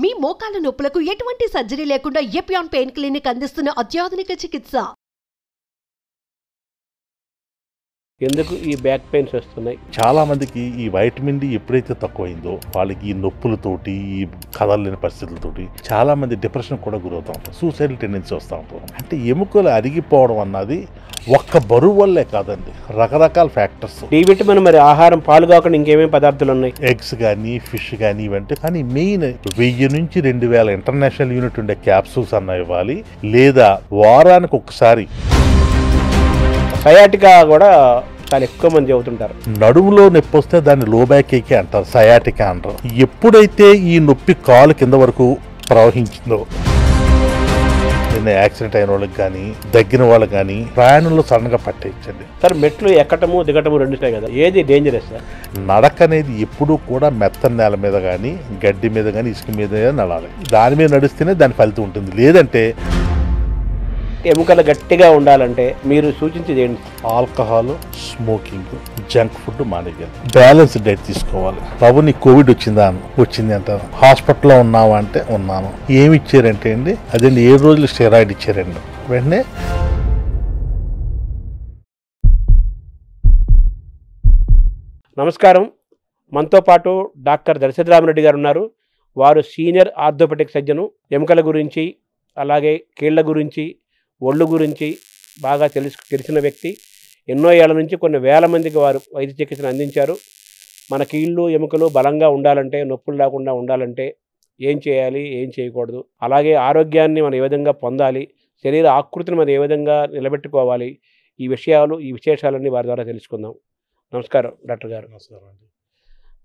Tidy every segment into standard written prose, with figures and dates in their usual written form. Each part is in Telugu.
మీ మోకాల నొప్పులకు ఎటువంటి సర్జరీ లేకుండా ఎపియాన్ పెయిన్ క్లినిక్ అందిస్తున్న అత్యాధునిక చికిత్స. ఎందుకు ఈ బ్యాక్ పెయిన్స్ వస్తున్నాయి? చాలా మందికి ఈ వైటమిన్ డి ఎప్పుడైతే తక్కువైందో వాళ్ళకి ఈ నొప్పులతోటి, ఈ కదలలేని పరిస్థితులతోటి చాలా మంది డిప్రెషన్ కూడా గురవుతూ ఉంటారు, సూసైడల్ టెండెన్సీ వస్తూ ఉంటారు. అంటే ఎముకలు అరిగిపోవడం అన్నది ఒక్క బరువు వల్లే కాదండి, రకరకాల ఫ్యాక్టర్స్. డి విటమిన్ మరి ఆహారం పాలు కాకుండా ఇంకేమేమి పదార్థాలు ఉన్నాయి? ఎగ్స్ కానీ, ఫిష్ కానీ ఇవంటే. కానీ మెయిన్ 1000 నుంచి 2000 ఇంటర్నేషనల్ యూనిట్ ఉండే క్యాప్సూల్స్ అన్న ఇవ్వాలి, లేదా వారానికి ఒకసారి. సయాటికా కూడా చాలా ఎక్కువ మంది చెబుతుంటారు. నడుములో నొప్పి వస్తే దాన్ని లో బ్యాక్ ఏకే అంటారు, సయాటికా అంటారు. ఎప్పుడైతే ఈ నొప్పి కాలు కింద వరకు ప్రవహించిందో, యాక్సిడెంట్ అయిన వాళ్ళకి కానీ, దగ్గిన వాళ్ళకి కానీ ప్రయాణంలో సడన్ గా పట్టేయచ్చండి. సార్, మెట్లు ఎక్కటము దిగటము రెండుతాయి కదా, ఏది డేంజరస్ సార్? నడక అనేది ఎప్పుడూ కూడా మెత్తని నేల మీద కానీ, గడ్డి మీద కానీ, ఇసుక మీద నడవాలి. దాని మీద నడిస్తేనే దాని ఫలితం ఉంటుంది. లేదంటే ఎముకలు గట్టిగా ఉండాలంటే మీరు సూచించేది ఏంటి? ఆల్కహాల్, స్మోకింగ్, జంక్ ఫుడ్ మానేయాలి, బ్యాలెన్స్ డైట్ తీసుకోవాలి. బాబు నీకు కోవిడ్ వచ్చింది అంటారు, హాస్పిటల్లో ఉన్నావా అంటే ఉన్నాను. ఏమి ఇచ్చారంటే అండి, అదే 7 రోజులు స్టెరాయిడ్ ఇచ్చారండి. వెంటనే నమస్కారం, మనతో పాటు డాక్టర్ దర్శరామిరెడ్డి గారు ఉన్నారు. వారు సీనియర్ ఆర్థోపెడిక్ సర్జను. ఎముకల గురించి, అలాగే కీళ్ల గురించి, ఒళ్ళు గురించి బాగా తెలిసిన వ్యక్తి. ఎన్నో ఏళ్ల నుంచి కొన్ని వేల మందికి వారు వైద్య చికిత్సను అందించారు. మన కీళ్ళు, ఎముకలు బలంగా ఉండాలంటే, నొప్పులు లేకుండా ఉండాలంటే ఏం చేయాలి, ఏం చేయకూడదు, అలాగే ఆరోగ్యాన్ని మనం ఏ విధంగా పొందాలి, శరీర ఆకృతిని మనం ఏ విధంగా నిలబెట్టుకోవాలి, ఈ విశేషాలన్నీ వారి ద్వారా తెలుసుకుందాం. నమస్కారం డాక్టర్ గారు. నమస్కారం అండి.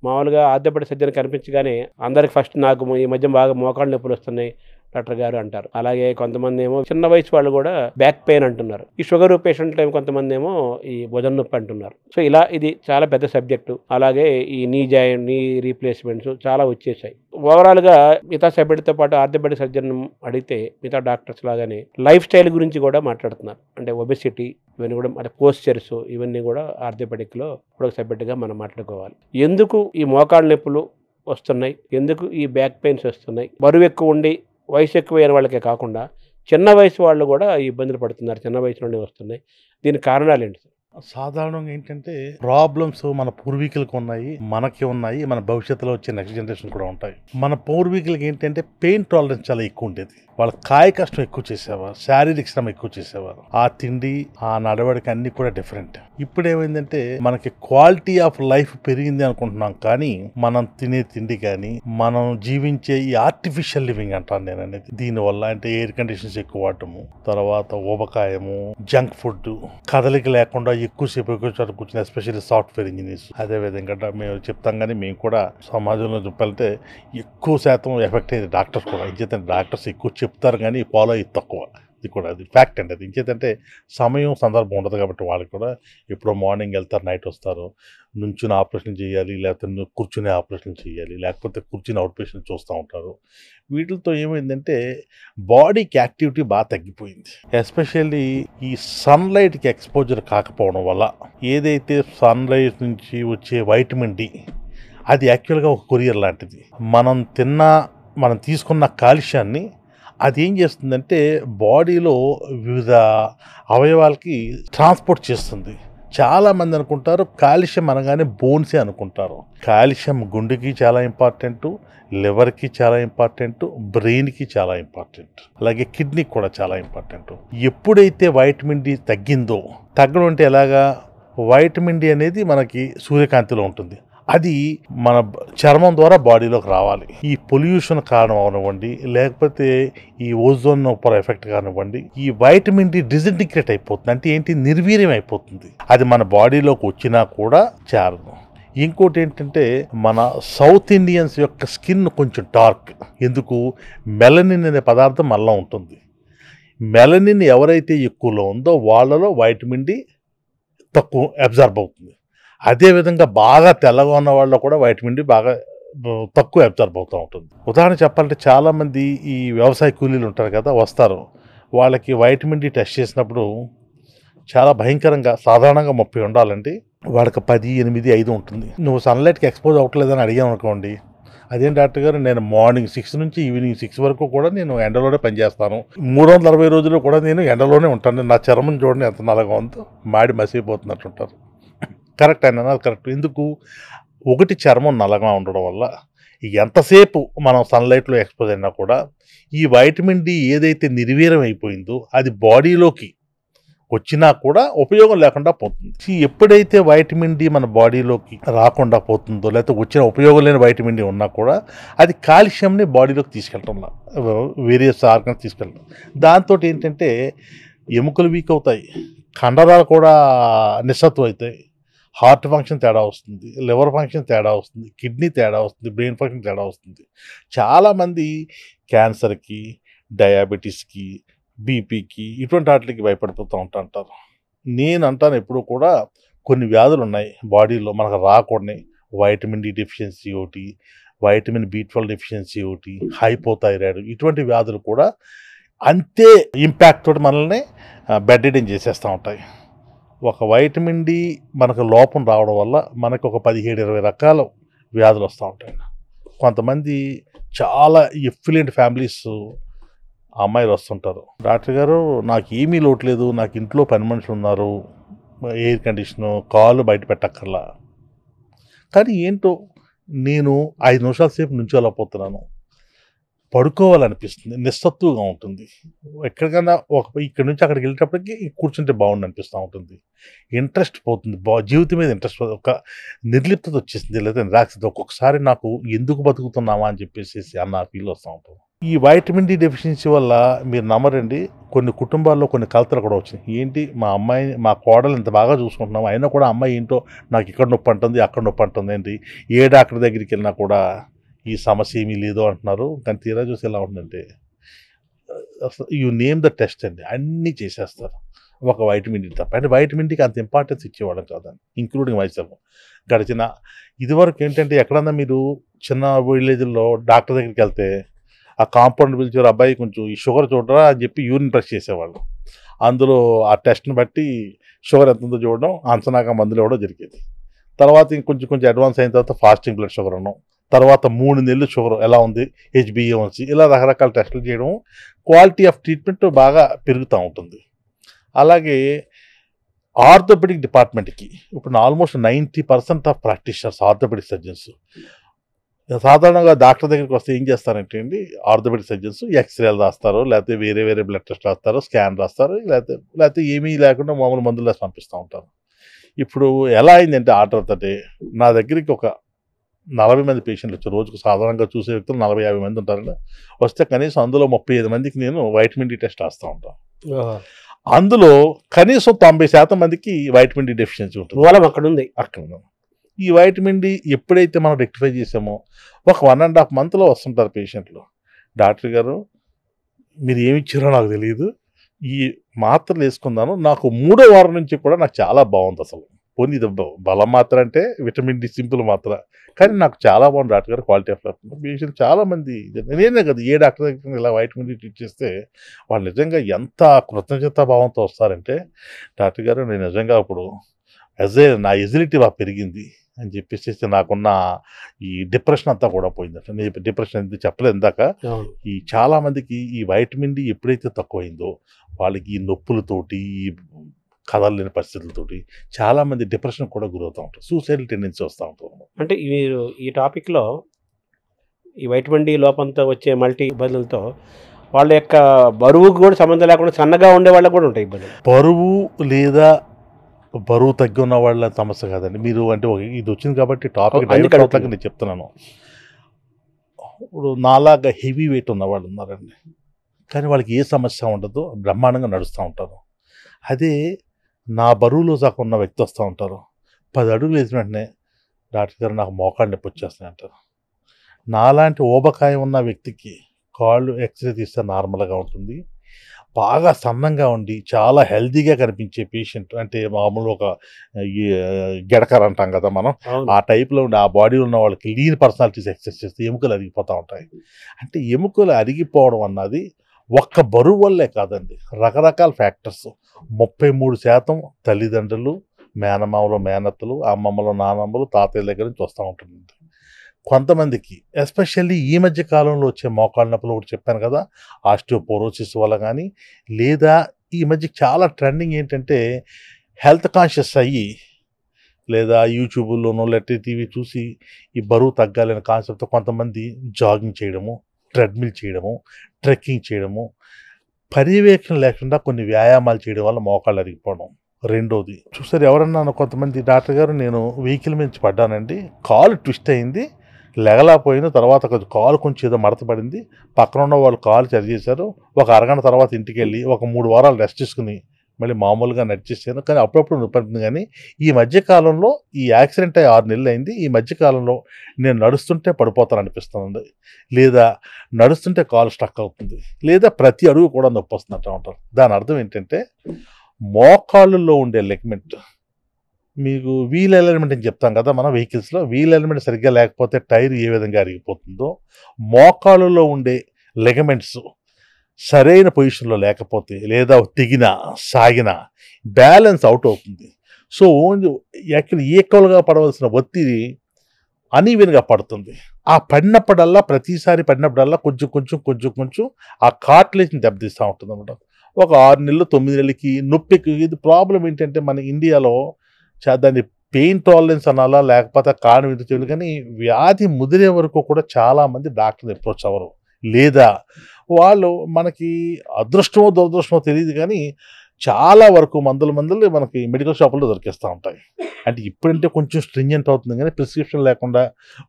మామూలుగా ఆర్థోపెడిక్ సర్జన్ కనిపించగానే అందరికి ఫస్ట్ నాకు ఈ మధ్య బాగా మోకాళ్ళ నొప్పులు వస్తున్నాయి డాక్టర్ గారు అంటారు. అలాగే కొంతమంది ఏమో చిన్న వయసు వాళ్ళు కూడా బ్యాక్ పెయిన్ అంటున్నారు. ఈ షుగర్ పేషెంట్లు ఏమో కొంతమంది ఏమో ఈ భుజం నొప్పి అంటున్నారు. సో ఇలా ఇది చాలా పెద్ద సబ్జెక్టు. అలాగే ఈ నీ రీప్లేస్మెంట్స్ చాలా వచ్చేసాయి. ఓవరాల్గా మిగతా సబ్జెక్ట్తో పాటు ఆర్థోపెడిక్ సర్జన్ అడిగితే మిగతా డాక్టర్స్ లాగానే లైఫ్ స్టైల్ గురించి కూడా మాట్లాడుతున్నారు. అంటే ఒబెసిటీ, ఇవన్నీ కూడా, అంటే పోస్చర్స్, ఇవన్నీ కూడా ఆర్థోపెడిక్లో ఇప్పుడు సబ్జెక్టుగా మనం మాట్లాడుకోవాలి. ఎందుకు ఈ మోకాళ్ళ నొప్పులు వస్తున్నాయి, ఎందుకు ఈ బ్యాక్ పెయిన్స్ వస్తున్నాయి? బరువు ఎక్కువ ఉండి వయసు ఎక్కువైన వాళ్ళకే కాకుండా చిన్న వయసు వాళ్ళు కూడా ఇబ్బందులు పడుతున్నారు, చిన్న వయసు నుండి వస్తున్నాయి. దీనికి కారణాలు ఏంటి? సాధారణంగా ఏంటంటే ప్రాబ్లమ్స్ మన పూర్వీకులకు ఉన్నాయి, మనకి ఉన్నాయి, మన భవిష్యత్తులో వచ్చే నెక్స్ట్ జనరేషన్ కూడా ఉంటాయి. మన పూర్వీకులకి ఏంటంటే పెయిన్ టాలరెన్స్ చాలా ఎక్కువ ఉండేది. వాళ్ళ కాయ కష్టం ఎక్కువ చేసేవారు, శారీరక శ్రమ ఎక్కువ చేసేవారు. ఆ తిండి, ఆ నడవడిక అన్ని కూడా డిఫరెంట్. ఇప్పుడు ఏమైందంటే మనకి క్వాలిటీ ఆఫ్ లైఫ్ పెరిగింది అనుకుంటున్నాం, కానీ మనం తినే తిండి కానీ, మనం జీవించే ఈ ఆర్టిఫిషియల్ లివింగ్ అంటాను నేను అనేది, దీనివల్ల అంటే ఎయిర్ కండిషన్స్ ఎక్కువ వాడటము, తర్వాత ఊబకాయము, జంక్ ఫుడ్, కదలిక లేకుండా ఎక్కువసేపు కూర్చుని, ఎస్పెషల్లీ సాఫ్ట్వేర్ ఇంజనీర్స్. అదేవిధంగా మేము చెప్తాం, కానీ మేము కూడా సమాజంలో చెప్పాలంటే ఎక్కువ శాతం ఎఫెక్ట్ అయ్యేది డాక్టర్స్ కూడా. ఇంకేతంటే డాక్టర్స్ ఎక్కువ చెప్తారు కానీ ఫాలో అయ్యి తక్కువ. ఇది కూడా అది ఫ్యాక్ట్ అండి. అది ఇంకేతంటే సమయం, సందర్భం ఉండదు కాబట్టి వాళ్ళకి కూడా ఎప్పుడో మార్నింగ్ వెళ్తారు, నైట్ వస్తారు. నుంచుని ఆపరేషన్ చేయాలి, లేకపోతే కూర్చునే ఆపరేషన్ చేయాలి, లేకపోతే కూర్చుని అవుట్ పేషెంట్ చూస్తూ ఉంటారు. వీటితో ఏమైందంటే బాడీకి యాక్టివిటీ బాగా తగ్గిపోయింది. ఎస్పెషల్లీ ఈ సన్లైట్కి ఎక్స్పోజర్ కాకపోవడం వల్ల ఏదైతే సన్లైట్ నుంచి వచ్చే వైటమిన్ డి, అది యాక్చువల్గా ఒక కొరియర్ లాంటిది. మనం తీసుకున్న కాల్షియాన్ని అది ఏం చేస్తుందంటే బాడీలో వివిధ అవయవాలకి ట్రాన్స్పోర్ట్ చేస్తుంది. చాలామంది అనుకుంటారు కాల్షియం అనగానే బోన్సే అనుకుంటారు. కాల్షియం గుండెకి చాలా ఇంపార్టెంటు, లివర్కి చాలా ఇంపార్టెంటు, బ్రెయిన్కి చాలా ఇంపార్టెంట్, అలాగే కిడ్నీకి కూడా చాలా ఇంపార్టెంట్. ఎప్పుడైతే వైటమిన్ డి తగ్గడం అంటే ఎలాగా, వైటమిన్ డి అనేది మనకి సూర్యకాంతిలో ఉంటుంది, అది మన చర్మం ద్వారా బాడీలోకి రావాలి. ఈ పొల్యూషన్ కారణం అవనివ్వండి, లేకపోతే ఈ ఓజోన్ పొర ఎఫెక్ట్ కానివ్వండి, ఈ వైటమిన్ డి డిసింటిగ్రేట్ అయిపోతుంది. అంటే ఏంటి, నిర్వీర్యం అయిపోతుంది. అది మన బాడీలోకి వచ్చినా కూడా చేరదు. ఇంకోటి ఏంటంటే మన సౌత్ ఇండియన్స్ యొక్క స్కిన్ కొంచెం డార్క్. ఎందుకు, మెలనిన్ అనే పదార్థం మళ్ళీ ఉంటుంది. మెలనిన్ ఎవరైతే ఎక్కువలో ఉందో వాళ్ళలో వైటమిన్ డి తక్కువ అబ్జర్బ్ అవుతుంది. అదేవిధంగా బాగా తెల్లగా ఉన్న వాళ్ళలో కూడా వైటమిన్ డి బాగా తక్కువ అబ్జర్బ్ అవుతూ ఉంటుంది. ఉదాహరణ చెప్పాలంటే చాలామంది ఈ వ్యవసాయ కూలీలు ఉంటారు కదా, వస్తారు, వాళ్ళకి వైటమిన్ డి టెస్ట్ చేసినప్పుడు చాలా భయంకరంగా, సాధారణంగా 30 ఉండాలండి, వాళ్ళకి 10, 8, 5 ఉంటుంది. నువ్వు సన్లైట్కి ఎక్స్పోజ్ అవ్వట్లేదని అడిగాం అనుకోండి, అదేం డాక్టర్ గారు, నేను మార్నింగ్ 6 నుంచి ఈవినింగ్ 6 వరకు కూడా నేను ఎండలోనే పనిచేస్తాను, 360 రోజులు కూడా నేను ఎండలోనే ఉంటాను, నా చర్మం చూడండి ఎంత నల్లగా ఉందో, మాడి మసిపోతున్నట్టు ఉంటారు. కరెక్ట్ అయినా, అది కరెక్ట్. ఎందుకు? ఒకటి, చర్మం నల్లగా ఉండడం వల్ల ఎంతసేపు మనం సన్లైట్లో ఎక్స్పోజ్ అయినా కూడా ఈ వైటమిన్ డి ఏదైతే నిర్వీర్యం అయిపోయిందో అది బాడీలోకి వచ్చినా కూడా ఉపయోగం లేకుండా పోతుంది. ఎప్పుడైతే వైటమిన్ డి మన బాడీలోకి రాకుండా పోతుందో, లేకపోతే వచ్చిన ఉపయోగం లేని వైటమిన్ డి ఉన్నా కూడా అది కాల్షియంని బాడీలోకి తీసుకెళ్ళటం, వేరియస్ ఆర్గన్స్ తీసుకెళ్ళటం, దాంతో ఏంటంటే ఎముకలు వీక్ అవుతాయి, కండరాలు కూడా నిస్సత్వం అవుతాయి, హార్ట్ ఫంక్షన్ తేడా వస్తుంది, లివర్ ఫంక్షన్ తేడా వస్తుంది, కిడ్నీ తేడా వస్తుంది, బ్రెయిన్ ఫంక్షన్ తేడా వస్తుంది. చాలామంది క్యాన్సర్కి, డయాబెటీస్కి, బీపీకి, ఇటువంటి వాటికి భయపడిపోతూ ఉంటారు. నేను అంటాను ఎప్పుడు కూడా కొన్ని వ్యాధులు ఉన్నాయి బాడీలో మనకు రాకూడని, వైటమిన్ డి డెఫిషియన్సీ ఒకటి, వైటమిన్ B12 డెఫిషియన్సీ ఒకటి, హైపోథైరాయిడ్, ఇటువంటి వ్యాధులు కూడా అంతే ఇంపాక్ట్ తోటి మనల్ని బెడ్ రిడెన్ చేసేస్తూ ఉంటాయి. ఒక వైటమిన్ డి మనకు లోపం రావడం వల్ల మనకు ఒక 17-20 రకాల వ్యాధులు వస్తూ ఉంటాయి. కొంతమంది చాలా ఎఫిలియంట్ ఫ్యామిలీస్ అమ్మాయిలు వస్తుంటారు, డాక్టర్ గారు నాకు ఏమీ లోట్లేదు, నాకు ఇంట్లో పని మనుషులు ఉన్నారు, ఎయిర్ కండిషను, కాళ్ళు బయట పెట్టక్కర్లా, కానీ ఏంటో నేను 5 నిమిషాల సేపు నుంచోలేకపోతున్నాను, పడుకోవాలనిపిస్తుంది, నిస్సత్తుగా ఉంటుంది, ఎక్కడికైనా ఇక్కడి నుంచి అక్కడికి వెళ్ళేటప్పటికి కూర్చుంటే బాగుండి అనిపిస్తూ ఉంటుంది, ఇంట్రెస్ట్ పోతుంది, జీవితం మీద ఇంట్రెస్ట్, ఒక నిర్లిప్తత వచ్చేసింది, లేదా నిరాశ, ఒక్కొక్కసారి నాకు ఎందుకు బతుకుతున్నామా అని చెప్పేసి అన్న ఫీల్ వస్తూ ఉంటుంది. ఈ వైటమిన్ డి డెఫిషియన్సీ వల్ల మీరు నమ్మరండి, కొన్ని కుటుంబాల్లో కొన్ని కలతలు కూడా వచ్చినాయి. ఏంటి, మా కోడలు ఇంత బాగా చూసుకుంటున్నాం, అయినా కూడా అమ్మాయి ఏంటో నాకు ఇక్కడ నొప్పి అంటుంది, అక్కడ నొప్పి అంటుంది, ఏంటి ఏ డాక్టర్ దగ్గరికి వెళ్ళినా కూడా ఈ సమస్య ఏమీ లేదు అంటున్నారు. కానీ తీరా చూసి ఎలా ఉంటుందంటే యూ నేమ్ ద టెస్ట్ అండి, అన్నీ చేసేస్తారు ఒక వైటమిన్ డి తప్ప. అంటే వైటమిన్ డికి అంత ఇంపార్టెన్స్ ఇచ్చేవాళ్ళం కాదండి, ఇంక్లూడింగ్ మైసెల్ఫ్. గడిచిన ఇదివరకు ఏంటంటే ఎక్కడన్నా మీరు చిన్న విలేజ్లో డాక్టర్ దగ్గరికి వెళ్తే ఆ కాంపౌండ్ పిలిచారు, అబ్బాయి కొంచెం ఈ షుగర్ చూడరా అని చెప్పి యూరిన్ టెస్ట్ చేసేవాళ్ళు, అందులో ఆ టెస్ట్ని బట్టి షుగర్ ఎంత ఉందో చూడడం, అంచనాగా మందులు ఇవ్వడం జరిగేది. తర్వాత కొంచెం అడ్వాన్స్ అయిన తర్వాత ఫాస్టింగ్ బ్లడ్ షుగర్ ఉన్నాం, తర్వాత 3 నెలలు షుగర్ ఎలా ఉంది, HbA1c, ఇలా రకరకాల టెస్టులు చేయడం, క్వాలిటీ ఆఫ్ ట్రీట్మెంట్ బాగా పెరుగుతూ ఉంటుంది. అలాగే ఆర్థోపెడిక్ డిపార్ట్మెంట్కి ఇప్పుడు almost 90% of practitioners orthopaedic surgeons సాధారణంగా డాక్టర్ దగ్గరికి వస్తే ఏం చేస్తారంటే అండి, ఆర్థోపెడిక్ సర్జన్స్ ఎక్స్రేలు రాస్తారు, లేకపోతే వేరే బ్లడ్ టెస్ట్ రాస్తారు, స్కాన్ రాస్తారు, లేకపోతే ఏమీ లేకుండా మామూలు మందులు రాసి పంపిస్తూ ఉంటారు. ఇప్పుడు ఎలా అయిందంటే ఆర్డర్ తోటే నా దగ్గరికి ఒక 40 మంది పేషెంట్లు వచ్చారు, రోజుకు సాధారణంగా చూసే వ్యక్తులు 40-50 మంది ఉంటారండి. వస్తే కనీసం అందులో 35 మందికి నేను వైటమిన్ డి టెస్ట్ రాస్తూ ఉంటాను. అందులో కనీసం 90% మందికి వైటమిన్ డి డెఫిషియన్సీ ఉంటుంది. అక్కడ ఈ వైటమిన్ డి ఎప్పుడైతే మనం రెక్టిఫై చేసామో ఒక 1.5 మంత్లో వస్తుంటారు పేషెంట్లు, డాక్టర్ గారు మీరు ఏమి ఇచ్చారో నాకు తెలియదు, ఈ మాత్రలు వేసుకున్నాను, నాకు 3వ వారం నుంచి కూడా నాకు చాలా బాగుంది, అసలు పోనీ ఇది బలం మాత్ర అంటే విటమిన్ డి సింపుల్ మాత్ర, కానీ నాకు చాలా బాగుంది డాక్టర్ గారు, క్వాలిటీ ఆఫ్ లైఫ్. పేషెంట్ చాలామంది, నేనే కదా ఏ డాక్టర్ దగ్గర ఇలా వైటమిన్ డి ట్రీట్ చేస్తే వాళ్ళు నిజంగా ఎంత కృతజ్ఞతా భావంతో వస్తారంటే, డాక్టర్ గారు నేను నిజంగా ఇప్పుడు నా ఎజిలిటీ బాగా పెరిగింది అని చెప్పేసి, నాకున్న ఈ డిప్రెషన్ అంతా కూడా పోయిందట. నేను డిప్రెషన్ ఎందుకు చెప్పలేదు ఇందాక, ఈ చాలా మందికి ఈ వైటమిన్ డి ఎప్పుడైతే తక్కువైందో వాళ్ళకి ఈ నొప్పులతోటి, ఈ కదలలేని పరిస్థితులతోటి చాలామంది డిప్రెషన్ కూడా గురవుతూ ఉంటారు, సూసైడల్ టెండెన్సీ వస్తూ ఉంటారు. అంటే మీరు ఈ టాపిక్లో ఈ వైటమిన్ డి లోపంతో వచ్చే మల్టీ ఇబ్బందులతో వాళ్ళ యొక్క బరువుకు కూడా సంబంధం లేకుండా సన్నగా ఉండే వాళ్ళకు కూడా ఉంటాయి ఇబ్బందులు. బరువు తగ్గి ఉన్న వాళ్ళ సమస్య కాదండి, మీరు అంటే ఇది వచ్చింది కాబట్టి టాపిక్ నేను చెప్తున్నాను. ఇప్పుడు నాలాగా హెవీ వెయిట్ ఉన్న వాళ్ళు ఉన్నారండి, కానీ వాళ్ళకి ఏ సమస్య ఉండదు, బ్రహ్మాండంగా నడుస్తూ ఉంటారు. అదే నా బరువులో దాకా ఉన్న వ్యక్తి వస్తూ ఉంటారు, 10 అడుగులు వేసిన వెంటనే డాక్టర్ గారు నాకు మోకాళ్ళు నొప్పి వచ్చేస్తున్నాయి అంటారు. నాలాంటి ఊబకాయం ఉన్న వ్యక్తికి కాళ్ళు ఎక్స్రే తీస్తే నార్మల్గా ఉంటుంది, బాగా సన్నంగా ఉండి చాలా హెల్తీగా కనిపించే పేషెంట్, అంటే మామూలు ఒక గెడకర్ అంటాం కదా మనం, ఆ టైప్లో ఉండి ఆ బాడీలో ఉన్న వాళ్ళకి లీన్ పర్సనాలిటీస్ ఎక్సర్సైజ్ చేస్తే ఎముకలు అరిగిపోతూ ఉంటాయి. అంటే ఎముకలు అరిగిపోవడం అన్నది ఒక్క బరువు వల్లే కాదండి, రకరకాల ఫ్యాక్టర్స్. 33% తల్లిదండ్రులు, మేనమామలు, మేనత్తలు, అమ్మమ్మలు, నానమ్మలు, తాతయ్యల దగ్గర నుంచి వస్తూ ఉంటుంది. కొంతమందికి ఎస్పెషల్లీ ఈ మధ్య కాలంలో వచ్చే మోకాళ్ళ నొప్పులు ఒకటి చెప్పాను కదా, ఆస్టియోపోరోసిస్ వల్ల కానీ, లేదా ఈ మధ్య చాలా ట్రెండింగ్ ఏంటంటే హెల్త్ కాన్షియస్ అయ్యి, లేదా యూట్యూబ్లోనో లేకపోతే టీవీ చూసి ఈ బరువు తగ్గాలనే కాన్సెప్ట్తో కొంతమంది జాగింగ్ చేయడము, ట్రెడ్మిల్ చేయడము, ట్రెక్కింగ్ చేయడము, పర్యవేక్షణ లేకుండా కొన్ని వ్యాయామాలు చేయడం వల్ల మోకాళ్ళు అరిగిపోవడం. రెండోది చూసారు ఎవరన్నా కొంతమంది, డాక్టర్ గారు నేను వెహికల్ నుంచి పడ్డానండి, కాలు ట్విస్ట్ అయింది, లెగలేకపోయిన తర్వాత కాలు కొంచెం ఏదో మడత పడింది, పక్కన ఉన్న వాళ్ళు కాలు చేశారు, ఒక అరగంట తర్వాత ఇంటికి వెళ్ళి ఒక 3 వారాలు రెస్ట్ తీసుకుని మళ్ళీ మామూలుగా నడిచేసాను. కానీ అప్పుడప్పుడు నొప్పి. కానీ ఈ మధ్యకాలంలో ఈ యాక్సిడెంట్ అయ్యి 6 నెలలు అయింది, ఈ మధ్యకాలంలో నేను నడుస్తుంటే పడిపోతాను అనిపిస్తుంది, లేదా నడుస్తుంటే కాలు స్టక్ అవుతుంది, లేదా ప్రతి అడుగు కూడా నొప్పి వస్తున్నట్టు ఉంటారు. దాని అర్థం ఏంటంటే మోకాళ్ళలో ఉండే లెగ్మెంట్, మీకు వీల్ ఎలిమెంట్ అని చెప్తాం కదా మన వెహికల్స్లో, వీల్ ఎలిమెంట్ సరిగ్గా లేకపోతే టైర్ ఏ విధంగా అరిగిపోతుందో, మోకాళ్ళలో ఉండే లెగమెంట్స్ సరైన పొజిషన్లో లేకపోతే, లేదా తెగిన సాగిన బ్యాలెన్స్ అవుట్ అవుతుంది. సో యాక్చువల్లీ ఈక్వల్గా పడవలసిన ఒత్తిడి అనీవెన్గా పడుతుంది. ఆ పడినప్పుడల్లా, ప్రతిసారి పడినప్పుడల్లా కొంచెం ఆ కార్టిలేజ్ని దెబ్బతీస్తూ ఉంటుంది అన్నమాట. ఒక 6 నెలలు 9 నెలలకి నొప్పి. ఇది ప్రాబ్లం ఏంటంటే మన ఇండియాలో దాన్ని పెయిన్ టాలరెన్స్ అనాలా లేకపోతే కారణం ఎందుకు తెలియదు, కానీ వ్యాధి ముదిరే వరకు కూడా చాలామంది డాక్టర్ని అప్రోచ్ అవ్వరు, లేదా వాళ్ళు మనకి అదృష్టమో దురదృష్టమో తెలియదు కానీ చాలా వరకు మందులు మనకి మెడికల్ షాపుల్లో దొరికిస్తూ ఉంటాయి. అంటే ఇప్పుడంటే కొంచెం స్ట్రింజెంట్ అవుతుంది, కానీ ప్రిస్క్రిప్షన్ లేకుండా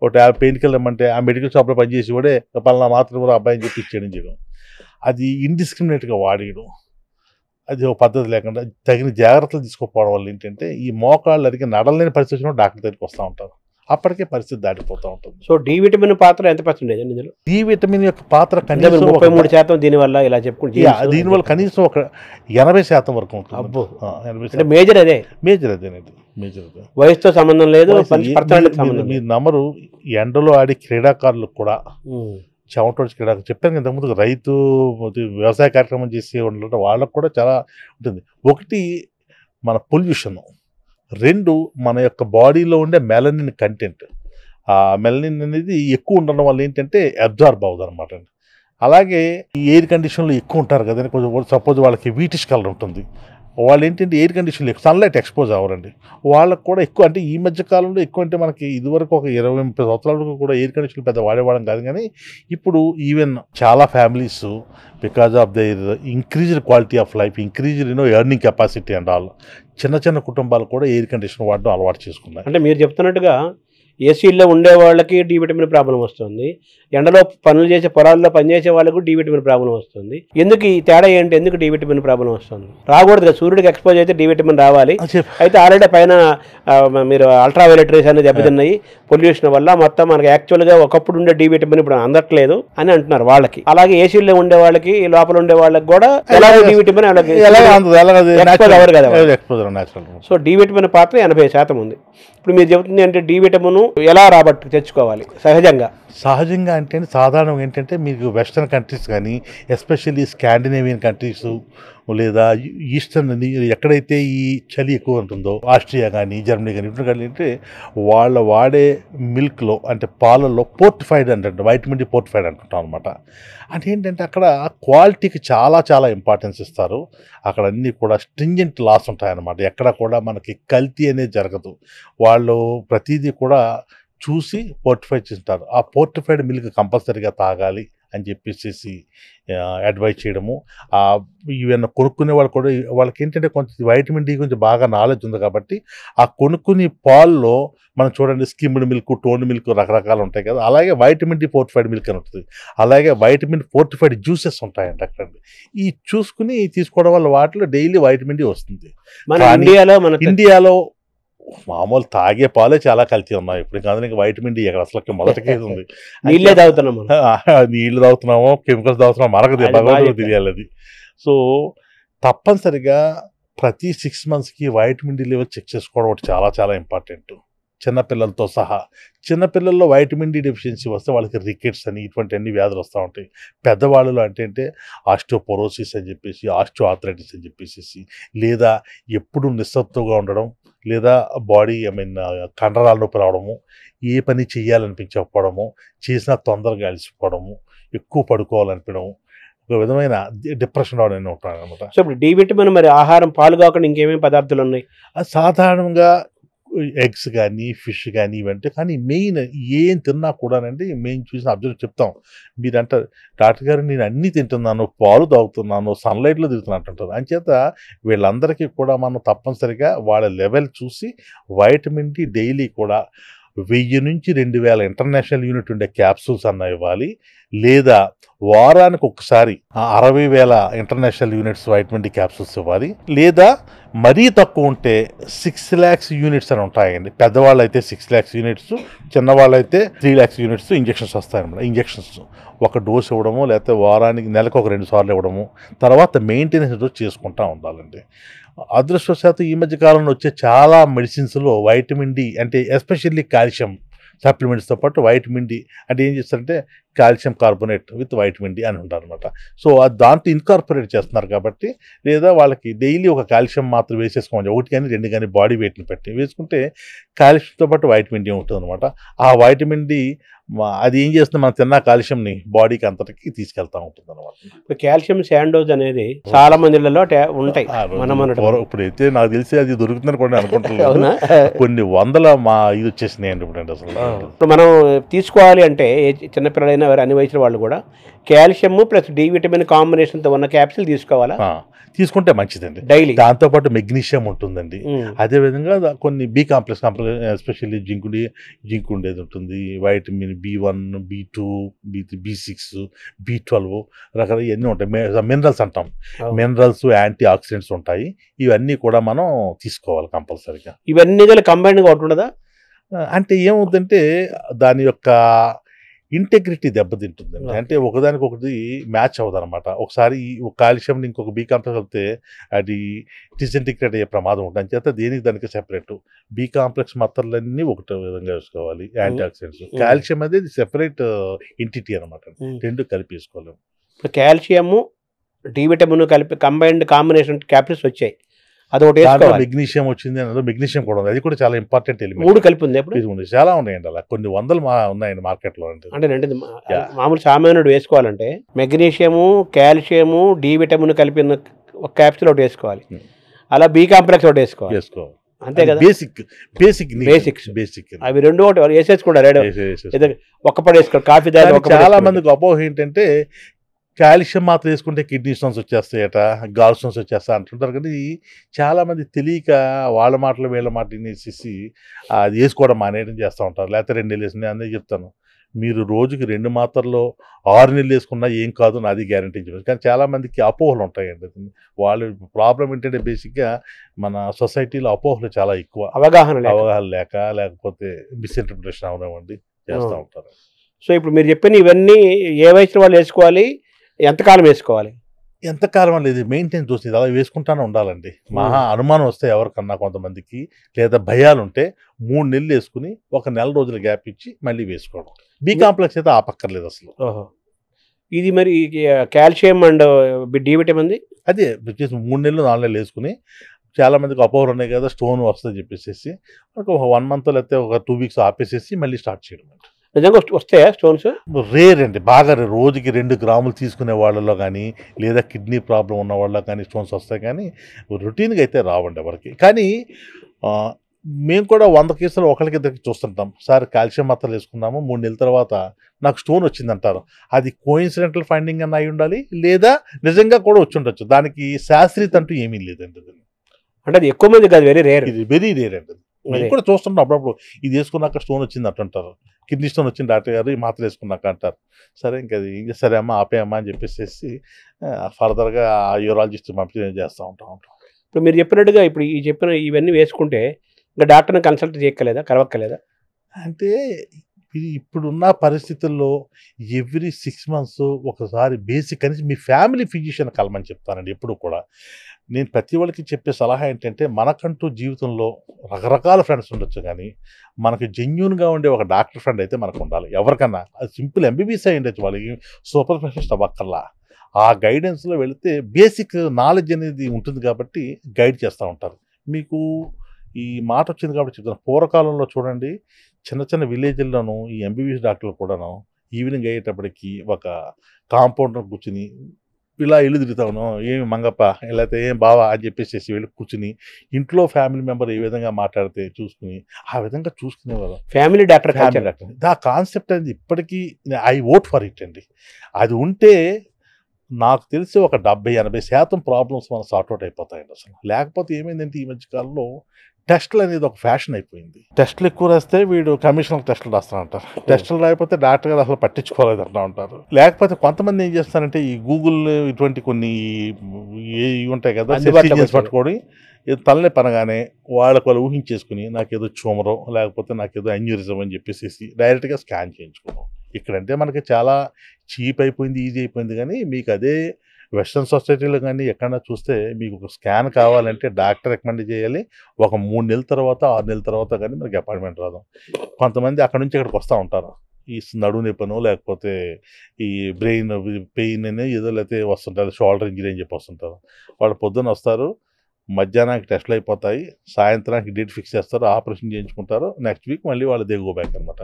ఒక పెయిన్ కిల్లర్ ఇమ్మంటే ఆ మెడికల్ షాప్లో పనిచేసి కూడా పలానా మాత్రం కూడా అబ్బాయిని చెప్పి చేయడం, అది ఇండిస్క్రిమినేట్గా వాడేయడం, అది ఒక పద్ధతి లేకుండా తగిన జాగ్రత్తలు తీసుకోకపోవడం వల్ల ఏంటంటే ఈ మోకాళ్ళు అరిగి నడలేని పరిస్థితిలో డాక్టర్ దగ్గరికి వస్తూ ఉంటారు, అప్పటికే పరిస్థితి దాటిపోతూ ఉంటుంది. సో డి విటమిన్ పాత్ర ఎంత పర్సెంటేజ్ అండి ఇందులో? డి విటమిన్ యొక్క పాత్ర కనీసం 33% దీనివల్ల ఇలా చెప్పుకుంటే, దీనివల్ల కనీసం ఒక 80% వరకు ఉంటుంది. అబ్బో, 80% మేజర్ అదే, మేజర్ అదేనండి, మేజర్ అదే. వయసుతో సంబంధం లేదు, సంబంధం. మీరు నమ్మరు, ఎండలో ఆడే క్రీడాకారులకు కూడా చెమటోడ్చి క్రీడాకారులు చెప్పాను ఇంతకుముందు, రైతు వ్యవసాయ కార్యక్రమం చేసే వాళ్ళకు కూడా చాలా ఉంటుంది. ఒకటి మన పొల్యూషన్, 2 మన యొక్క బాడీలో ఉండే మెలనిన్ కంటెంట్. ఆ మెలనిన్ అనేది ఎక్కువ ఉండడం వల్ల ఏంటంటే అబ్జార్బ్ అవుతుంది అనమాట అండి. అలాగే ఈ ఎయిర్ కండిషన్లో ఎక్కువ ఉంటారు కదండి, కొంచెం సపోజ్ వాళ్ళకి వీటిష్ కలర్ ఉంటుంది, వాళ్ళు ఏంటంటే ఎయిర్ కండిషన్లో సన్లైట్ ఎక్స్పోజ్ అవ్వరండి, వాళ్ళకు కూడా ఎక్కువ. అంటే ఈ మధ్య కాలంలో ఎక్కువ అంటే మనకి ఇదివరకు ఒక 20-30 సంవత్సరాల వరకు కూడా ఎయిర్ కండిషన్లు పెద్ద వాడేవాళ్ళం కాదు, కానీ ఇప్పుడు ఈవెన్ చాలా families because of their increased quality of life, increased earning capacity and all, చిన్న కుటుంబాలు కూడా ఎయిర్ కండిషన్ వాడడం అలవాటు చేసుకున్నారు. అంటే మీరు చెప్తున్నట్టుగా ఏసీల్లో ఉండే వాళ్ళకి డి విటమిన్ ప్రాబ్లం వస్తుంది, ఎండలో పనులు చేసే పొలాల్లో పనిచేసే వాళ్ళకు డి విటమిన్ ప్రాబ్లం వస్తుంది. ఎందుకు ఈ తేడా ఏంటి? ఎందుకు డి విటమిన్ ప్రాబ్లం వస్తుంది? రాకూడదు కదా, సూర్యుడికి ఎక్స్పోజ్ అయితే డి విటమిన్ రావాలి. అయితే ఆల్రెడీ పైన మీరు అల్ట్రావైలెట్ రేస్ అనేది దెబ్బతిన్నాయి పొల్యూషన్ వల్ల, మొత్తం మనకి యాక్చువల్గా ఒకప్పుడు ఉండే డి విటమిన్ ఇప్పుడు అందట్లేదు అని అంటున్నారు వాళ్ళకి. అలాగే ఏసీల్లో ఉండే వాళ్ళకి, లోపల ఉండే వాళ్ళకి కూడా ఎలాగో డి విటమిన్ ఎవరు కదా. సో డి విటమిన్ పాత్ర 80% ఉంది. ఇప్పుడు మీరు చెబుతుంది అంటే డి విటమిన్ ఎలా తెచ్చుకోవాలి సహజంగా అంటే సాధారణంగా ఏంటంటే మీకు వెస్టర్న్ కంట్రీస్ కానీ, ఎస్పెషల్లీ స్కాండినేవియన్ కంట్రీస్, లేదా ఈస్టర్న్ ఎక్కడైతే ఈ చలి ఎక్కువ ఉంటుందో, ఆస్ట్రియా కానీ జర్మనీ కానీ ఇప్పుడు కానీ అంటే వాళ్ళ వాడే మిల్క్లో అంటే పాలల్లో పోర్టిఫైడ్ అంటే వైటమిన్ డి పోర్టిఫైడ్ అంటుంటాం అనమాట. అంటే ఏంటంటే అక్కడ క్వాలిటీకి చాలా ఇంపార్టెన్స్ ఇస్తారు. అక్కడ అన్నీ కూడా స్ట్రింజెంట్ లాస్ ఉంటాయన్నమాట, ఎక్కడ కూడా మనకి కల్తీ అనేది జరగదు. వాళ్ళు ప్రతిదీ కూడా చూసి పోర్టిఫై చేస్తారు. ఆ పోర్టిఫైడ్ మిల్క్ కంపల్సరీగా తాగాలి అని చెప్పేసి అడ్వైజ్ చేయడము. ఈవెన్ కొనుక్కునే వాళ్ళు కూడా వాళ్ళకి ఏంటంటే కొంచెం వైటమిన్ డి గురించి బాగా నాలెడ్జ్ ఉంది కాబట్టి ఆ కొనుక్కుని పాల్లో మనం చూడండి స్కిమ్డ్ మిల్క్, టోన్ మిల్క్ రకరకాలు ఉంటాయి కదా, అలాగే వైటమిన్ డి ఫోర్టిఫైడ్ మిల్క్ అని ఉంటుంది, అలాగే వైటమిన్ ఫోర్టిఫైడ్ జ్యూసెస్ ఉంటాయండి అక్కడ. ఈ చూసుకుని తీసుకోవడం వల్ల వాటిలో డైలీ వైటమిన్ డి వస్తుంది. ఇండియాలో మామూలు తాగే పాలే చాలా కల్తీ ఉన్నాయి ఇప్పుడు, కాదు నీకు వైటమిన్ డి ఎక్కడ అసలు మొదటికే ఉంది. నీళ్ళు తాగుతున్నామో కెమికల్స్ తాగుతున్నామో మనకు తెలియాలి అది. సో తప్పనిసరిగా ప్రతి 6 monthsకి వైటమిన్ డి లెవెల్ చెక్ చేసుకోవడం ఒకటి చాలా ఇంపార్టెంట్. చిన్నపిల్లలతో సహా. చిన్నపిల్లల్లో వైటమిన్ డి డెఫిషియన్సీ వస్తే వాళ్ళకి రికెట్స్ అని ఇటువంటి అన్ని వ్యాధులు వస్తూ ఉంటాయి. పెద్దవాళ్ళలో అంటే ఆస్టియోపోరోసిస్ అని చెప్పేసి, ఆస్టియో ఆర్థరైటిస్ అని చెప్పేసి, లేదా ఎప్పుడు నిస్సత్తుగా ఉండడం, లేదా బాడీ కండరాల నొప్పి రావడము, ఏ పని చేయాలనిపించకపోవడము, చేసినా తొందరగా అలసిపోవడము, ఎక్కువ పడుకోవాలనిపించడం, ఒక విధమైన డిప్రెషన్ అవన్నీ ఉంటాయి అనమాట. సో ఇప్పుడు డి విటమిన్ మరి ఆహారం పాలు కాకుండా ఇంకేమేమి పదార్థాలు ఉన్నాయి? అది సాధారణంగా ఎగ్స్ కానీ, ఫిష్ కానీ ఇవంటే, కానీ మెయిన్ ఏం తిన్నా కూడానండి, మేము చూసిన అబ్జర్వ్ చెప్తాం. మీరు అంటారు, డాక్టర్ గారు నేను అన్నీ తింటున్నాను, పాలు తాగుతున్నాను, సన్లైట్లో తిరుగుతున్నాను అంటుంటారు. అంచేత వీళ్ళందరికీ కూడా మనం తప్పనిసరిగా వాళ్ళ లెవెల్ చూసి వైటమిన్ డి డైలీ కూడా 1000 నుంచి 2000 ఇంటర్నేషనల్ యూనిట్ ఉండే క్యాప్సూల్స్ అన్న ఇవ్వాలి, లేదా వారానికి ఒకసారి 60,000 international units vitamin D capsules ఇవ్వాలి, లేదా మరీ తక్కువ ఉంటే 6 lakhs యూనిట్స్ అని ఉంటాయండి. పెద్దవాళ్ళు అయితే 6 lakhs యూనిట్స్, చిన్నవాళ్ళు అయితే 3 lakhs యూనిట్స్ ఇంజెక్షన్స్ వస్తాయన్నమాట. ఇంజెక్షన్స్ ఒక డోస్ ఇవ్వడము, లేకపోతే వారానికి నెలకు ఒక 2 సార్లు ఇవ్వడము, తర్వాత మెయింటెనెన్స్ డోస్ చేసుకుంటూ ఉండాలండి. అదృష్టవశాత్తు ఈ మధ్య కాలంలో వచ్చే చాలా మెడిసిన్స్లో వైటమిన్ డి అంటే ఎస్పెషల్లీ కాల్షియం సప్లిమెంట్స్తో పాటు వైటమిన్ డి అంటే ఏం చేస్తారంటే calcium carbonate with vitamin D అని ఉంటారు అనమాట. సో అది దాంట్లో ఇన్కార్పొరేట్ చేస్తున్నారు కాబట్టి, లేదా వాళ్ళకి డైలీ ఒక కాల్షియం మాత్రం వేసేసుకోవాలి, 1 కానీ 2 కానీ బాడీ వెయిట్ని పెట్టి వేసుకుంటే కాల్షియంతో పాటు వైటమిన్ డి ఉంటుంది అనమాట. ఆ వైటమిన్ డి అది ఏం చేస్తుంది, మనం తిన్న కాల్షియంని బాడీకి అంతటికి తీసుకెళ్తా ఉంటుంది అనమాట. ఇప్పుడు కాల్షియం శాండోజ్ అనేది చాలా మందిలలో ఉంటాయి. ఇప్పుడైతే నాకు తెలిసి అది దొరుకుతుందని కూడా అనుకుంటున్నాను. కొన్ని వందల ఇది వచ్చేసినాయండి ఇప్పుడు. అసలు ఇప్పుడు మనం తీసుకోవాలి అంటే చిన్నపిల్లలైనా వారు అన్ని వయసుల వాళ్ళు కూడా కాల్షియం ప్లస్ డి విటమిన్ కాంబినేషన్తో ఉన్న క్యాప్సిల్ తీసుకోవాలా? తీసుకుంటే మంచిదండి. డైలీ. దాంతోపాటు మెగ్నీషియం ఉంటుందండి. అదేవిధంగా కొన్ని బి కాంప్లెక్స్ ఎస్పెషల్లీ జింక్ ఉండేది ఉంటుంది, vitamin B1, B2, B6, B12 రకరకాల ఇవన్నీ ఉంటాయి. మినరల్స్ అంటాం, మినరల్స్, యాంటీ ఆక్సిడెంట్స్ ఉంటాయి. ఇవన్నీ కూడా మనం తీసుకోవాలి కంపల్సరీగా. ఇవన్నీ కంబైన్డ్గా ఒకటి ఉండదా? అంటే ఏమవుతుందంటే దాని యొక్క ఇంటెగ్రిటీ దెబ్బతింటుందండి. అంటే ఒకదానికొకటి మ్యాచ్ అవ్వదు అనమాట. ఒకసారి కాల్షియం ఇంకొక బి కాంప్లెక్స్ వెళ్తే అది డిసింటిగ్రేట్ అయ్యే ప్రమాదం ఉంటుంది. అంచేత దేనికి దానికి సెపరేట్ బి కాంప్లెక్స్ మాత్రలన్నీ ఒకటి విధంగా వేసుకోవాలి. యాంటీ ఆక్సిడెంట్స్, కాల్షియం అనేది సెపరేట్ ఎంటిటీ అనమాట, రెండు కలిపి వేసుకోలేము. కాల్షియము డి విటమిన్ కలిపి కంబైన్డ్ కాంబినేషన్ క్యాప్సూల్స్ వచ్చాయి, అదొకటి మెగ్నీషియం వచ్చింది, అందులో మెగ్నీషియం కూడా ఉంది, అది కూడా చాలా ఇంపార్టెంట్ ఎలిమెంట్. 3 కలిపి ఉంది ఎప్పుడు? చాలా ఉన్నాయండి, అలా కొన్ని వందలు ఉన్నాయండి మార్కెట్లో. అంటే మామూలు సామాన్యుడు వేసుకోవాలంటే మెగ్నీషియము, కాల్షియము, డి విటమిన్ కలిపిన ఒక క్యాప్సూల్ ఒకటి వేసుకోవాలి, అలా బి కాంప్లెక్స్ ఒకటి వేసుకోవాలి, అంతే కదా? బేసిక్ అవి రెండు ఒకటి వేసేసుకుంటారు, ఒక్కపడి వేసుకోవాలి. కాఫీ దాని చాలా మందికి అపోహ ఏంటంటే కాల్షియం మాత్రం వేసుకుంటే కిడ్నీ స్టోన్స్ వచ్చేస్తాయట, గాల్ స్టోన్స్ వచ్చేస్తా అంటుంటారు. కానీ చాలామంది తెలియక వాళ్ళ మాటలు వీళ్ళ మాట వినేసి అది వేసుకోవడం మానేయడం చేస్తూ ఉంటారు. లేకపోతే 2 నెలలు వేసుకుని అందరికీ చెప్తాను, మీరు రోజుకి 2 మాత్రల్లో 6 నెలలు వేసుకున్నా ఏం కాదు, నాది గ్యారంటీ చెప్పారు. కానీ చాలామందికి అపోహలు ఉంటాయండి. వాళ్ళు ప్రాబ్లం ఏంటంటే బేసిక్గా మన సొసైటీలో అపోహలు చాలా ఎక్కువ, అవగాహన లేకపోతే మిస్ఇంటర్ప్రిటేషన్ అవనివ్వండి చేస్తూ ఉంటారు. సో ఇప్పుడు మీరు చెప్పిన ఇవన్నీ ఏ వయసు వాళ్ళు వేసుకోవాలి, ఎంతకాలం వేసుకోవాలి? ఎంతకాలం అనేది మెయింటైన్ చూసి అలా వేసుకుంటానే ఉండాలండి. మహా అనుమానం వస్తే ఎవరికన్నా కొంతమందికి, లేదా భయాలు ఉంటే 3 నెలలు వేసుకుని 1 నెల రోజుల గ్యాప్ ఇచ్చి మళ్ళీ వేసుకోవడం. బి కాంప్లెక్స్ అయితే ఆపక్కర్లేదు అసలు. ఇది మరి కాల్షియం అండ్ డి విటమిన్ అదే 3 నెలలు 4 నెలలు వేసుకుని, చాలా మందికి అపోహలు ఉన్నాయి కదా స్టోన్ వస్తుంది చెప్పేసి ఒక 1 month లేకపోతే ఒక 2 weeks ఆపేసేసి మళ్ళీ స్టార్ట్ చేయడం. నిజంగా వస్తాయా స్టోన్స్? రేర్ అండి, బాగా రోజుకి 2 గ్రాములు తీసుకునే వాళ్ళలో కానీ, లేదా కిడ్నీ ప్రాబ్లం ఉన్న వాళ్ళలో కానీ స్టోన్స్ వస్తాయి, కానీ రొటీన్గా అయితే రావండి ఎవరికి. కానీ మేము కూడా 100 కేసులు ఒకరికిద్దరికి చూస్తుంటాం. సార్ కాల్షియం మాత్రం వేసుకున్నాము, 3 నెలల తర్వాత నాకు స్టోన్ వచ్చిందంటారు. అది కోఇన్సిడెంటల్ ఫైండింగ్ అన్న అయి ఉండాలి, లేదా నిజంగా కూడా వచ్చి ఉండొచ్చు. దానికి శాస్త్రీయత అంటూ ఏమీ లేదండి. అంటే అది ఎక్కువ మంది కాదు, వెరీ రేర్. ఇది వెరీ రేర్ అండి. మేము కూడా చూస్తుంటాం అప్పుడప్పుడు, ఇది వేసుకున్నాక స్టోన్ వచ్చింది అంటుంటారు, కిడ్నీ స్టోన్ వచ్చింది డాక్టర్ గారు, ఈ మాత్రం వేసుకున్నాక అంటారు. సరే ఇంకా అది సరే అమ్మా ఆపేయమ్మా అని చెప్పేసి ఫర్దర్గా ఆ యూరాలజిస్ట్ పంపించి చేస్తూ ఉంటాం. ఇప్పుడు మీరు చెప్పినట్టుగా ఇప్పుడు ఈ చెప్పిన ఇవన్నీ వేసుకుంటే ఇంకా డాక్టర్ని కన్సల్ట్ చేయక్కలేదా, కలవక్కలేదా? అంటే ఇప్పుడున్న పరిస్థితుల్లో ఎవ్రీ 6 months ఒకసారి బేసిక్ అనేసి మీ ఫ్యామిలీ ఫిజిషియన్ కలమని చెప్తానండి ఎప్పుడు కూడా. నేను ప్రతి వాళ్ళకి చెప్పే సలహా ఏంటంటే మనకంటూ జీవితంలో రకరకాల ఫ్రెండ్స్ ఉండొచ్చు, కానీ మనకి జెన్యూన్గా ఉండే ఒక డాక్టర్ ఫ్రెండ్ అయితే మనకు ఉండాలి. ఎవరికన్నా అది సింపుల్ ఎంబీబీఎస్ అయి ఉండొచ్చు, వాళ్ళకి సూపర్ స్పెషలిస్ట్ అవ్వక్కర్లా. ఆ గైడెన్స్లో వెళితే బేసిక్ నాలెడ్జ్ అనేది ఉంటుంది కాబట్టి గైడ్ చేస్తూ ఉంటారు. మీకు ఈ మాట వచ్చింది కాబట్టి చెప్తాను. పూర్వకాలంలో చూడండి, చిన్న చిన్న విలేజ్ల్లోనూ ఈ ఎంబీబీఎస్ డాక్టర్లు కూడాను ఈవినింగ్ అయ్యేటప్పటికి ఒక కాంపౌండర్ కూర్చుని ఇలా ఇల్లు తిరుగుతాను, ఏమి మంగప్ప లేకపోతే ఏం బావా అని చెప్పేసి వెళ్ళి కూర్చుని ఇంట్లో ఫ్యామిలీ మెంబర్ ఏ విధంగా మాట్లాడితే చూసుకుని ఆ విధంగా చూసుకునేవారు. ఫ్యామిలీ డాక్టర్ ఆ కాన్సెప్ట్ అనేది ఇప్పటికీ ఐ ఓట్ ఫర్ ఇట్ అండి. అది ఉంటే నాకు తెలిసి ఒక 70-80% ప్రాబ్లమ్స్ మనం సార్ట్అవుట్ అయిపోతాయండి. అసలు లేకపోతే ఏమైందంటే ఈ మధ్యకాలంలో టెస్టులు అనేది ఒక ఫ్యాషన్ అయిపోయింది. టెస్టులు ఎక్కువ రాస్తే వీడు కమిషనల్ టెస్టులు రాస్తా ఉంటారు, టెస్టులు రాకపోతే డాక్టర్ గారు అసలు పట్టించుకోలేదు అంటూ ఉంటారు. లేకపోతే కొంతమంది ఏం చేస్తారంటే ఈ గూగుల్ ఇటువంటి కొన్ని ఉంటాయి కదా, పట్టుకొని తలనే పనగానే వాళ్ళు ఊహించేసుకుని నాకేదో ట్యూమరో లేకపోతే నాకేదో అన్యూరిజం అని చెప్పేసి డైరెక్ట్గా స్కాన్ చేయించుకోవడం. ఇక్కడంటే మనకి చాలా చీప్ అయిపోయింది, ఈజీ అయిపోయింది. కానీ మీకు అదే వెస్ట్రన్ సొసైటీలో కానీ ఎక్కడన్నా చూస్తే మీకు ఒక స్కాన్ కావాలంటే డాక్టర్ రికమెండ్ చేయాలి. ఒక 3 నెలల తర్వాత 6 నెలల తర్వాత కానీ మనకి అపాయింట్మెంట్ రాదు. కొంతమంది అక్కడ నుంచి ఇక్కడికి వస్తూ ఉంటారు, ఈ నడుము నొప్పనో లేకపోతే ఈ బ్రెయిన్ పెయిన్ అని ఏదో లేకపోతే వస్తుంటారు, షోల్డర్ ఇంజరీ అని చెప్పి వస్తుంటారు. వాళ్ళు పొద్దున్న వస్తారు, మధ్యాహ్నానికి టెస్టులు అయిపోతాయి, సాయంత్రానికి డేట్ ఫిక్స్ చేస్తారు, ఆపరేషన్ చేయించుకుంటారు, నెక్స్ట్ వీక్ మళ్ళీ వాళ్ళు దే గో బ్యాక్ అనమాట.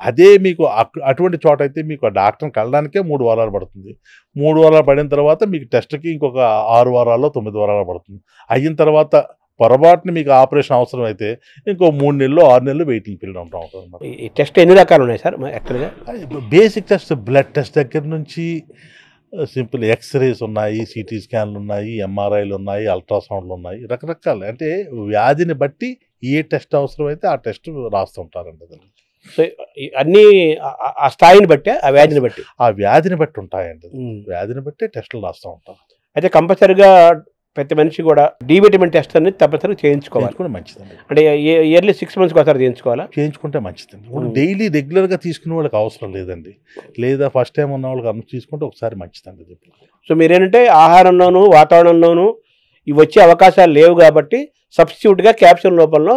అదే మీకు అటువంటి చోట అయితే మీకు ఆ డాక్టర్ని కలడానికే 3 వారాలు పడుతుంది. 3 వారాలు పడిన తర్వాత మీకు టెస్ట్కి ఇంకొక 6 వారాల్లో 9 వారాలు పడుతుంది. అయిన తర్వాత పొరపాటున మీకు ఆపరేషన్ అవసరం అయితే ఇంకో 3 నెలలు 6 నెలలు వెయిటింగ్ పీరియడ్ ఉంటా ఉంటుంది అనమాట. ఈ టెస్ట్ ఎన్ని రకాలు ఉన్నాయి సార్ యాక్చువల్గా? బేసిక్ టెస్ట్ బ్లడ్ టెస్ట్ దగ్గర నుంచి సింపుల్ ఎక్స్రేస్ ఉన్నాయి, సిటీ స్కాన్లు ఉన్నాయి, ఎంఆర్ఐలు ఉన్నాయి, అల్ట్రాసౌండ్లు ఉన్నాయి, రకరకాలు. అంటే వ్యాధిని బట్టి ఏ టెస్ట్ అవసరం అయితే ఆ టెస్ట్ రాస్తుంటారండి. సో అన్నీ ఆ స్థాయిని బట్టి ఆ వ్యాధిని బట్టి ఉంటాయండి. వ్యాధిని బట్టి టెస్టులు రాస్తూ ఉంటారు. అయితే కంపల్సరిగా ప్రతి మనిషి కూడా డి విటమిన్ టెస్ట్ అనేది తప్పనిసరిగా చేయించుకోవాలి. మంచిదండి. అంటే ఇయర్లీ 6 months ఒకసారి చేయించుకుంటే మంచిదండి. ఇప్పుడు డైలీ రెగ్యులర్గా తీసుకునే వాళ్ళకి అవసరం లేదండి, లేదా ఫస్ట్ టైం ఉన్న వాళ్ళకి అన్ని తీసుకుంటే ఒకసారి మంచిదండి. సో మీరేంటంటే ఆహారంలోను వాతావరణంలోనూ ఇవి వచ్చే అవకాశాలు లేవు కాబట్టి సబ్స్టిట్యూట్గా క్యాప్సూల్ రూపంలో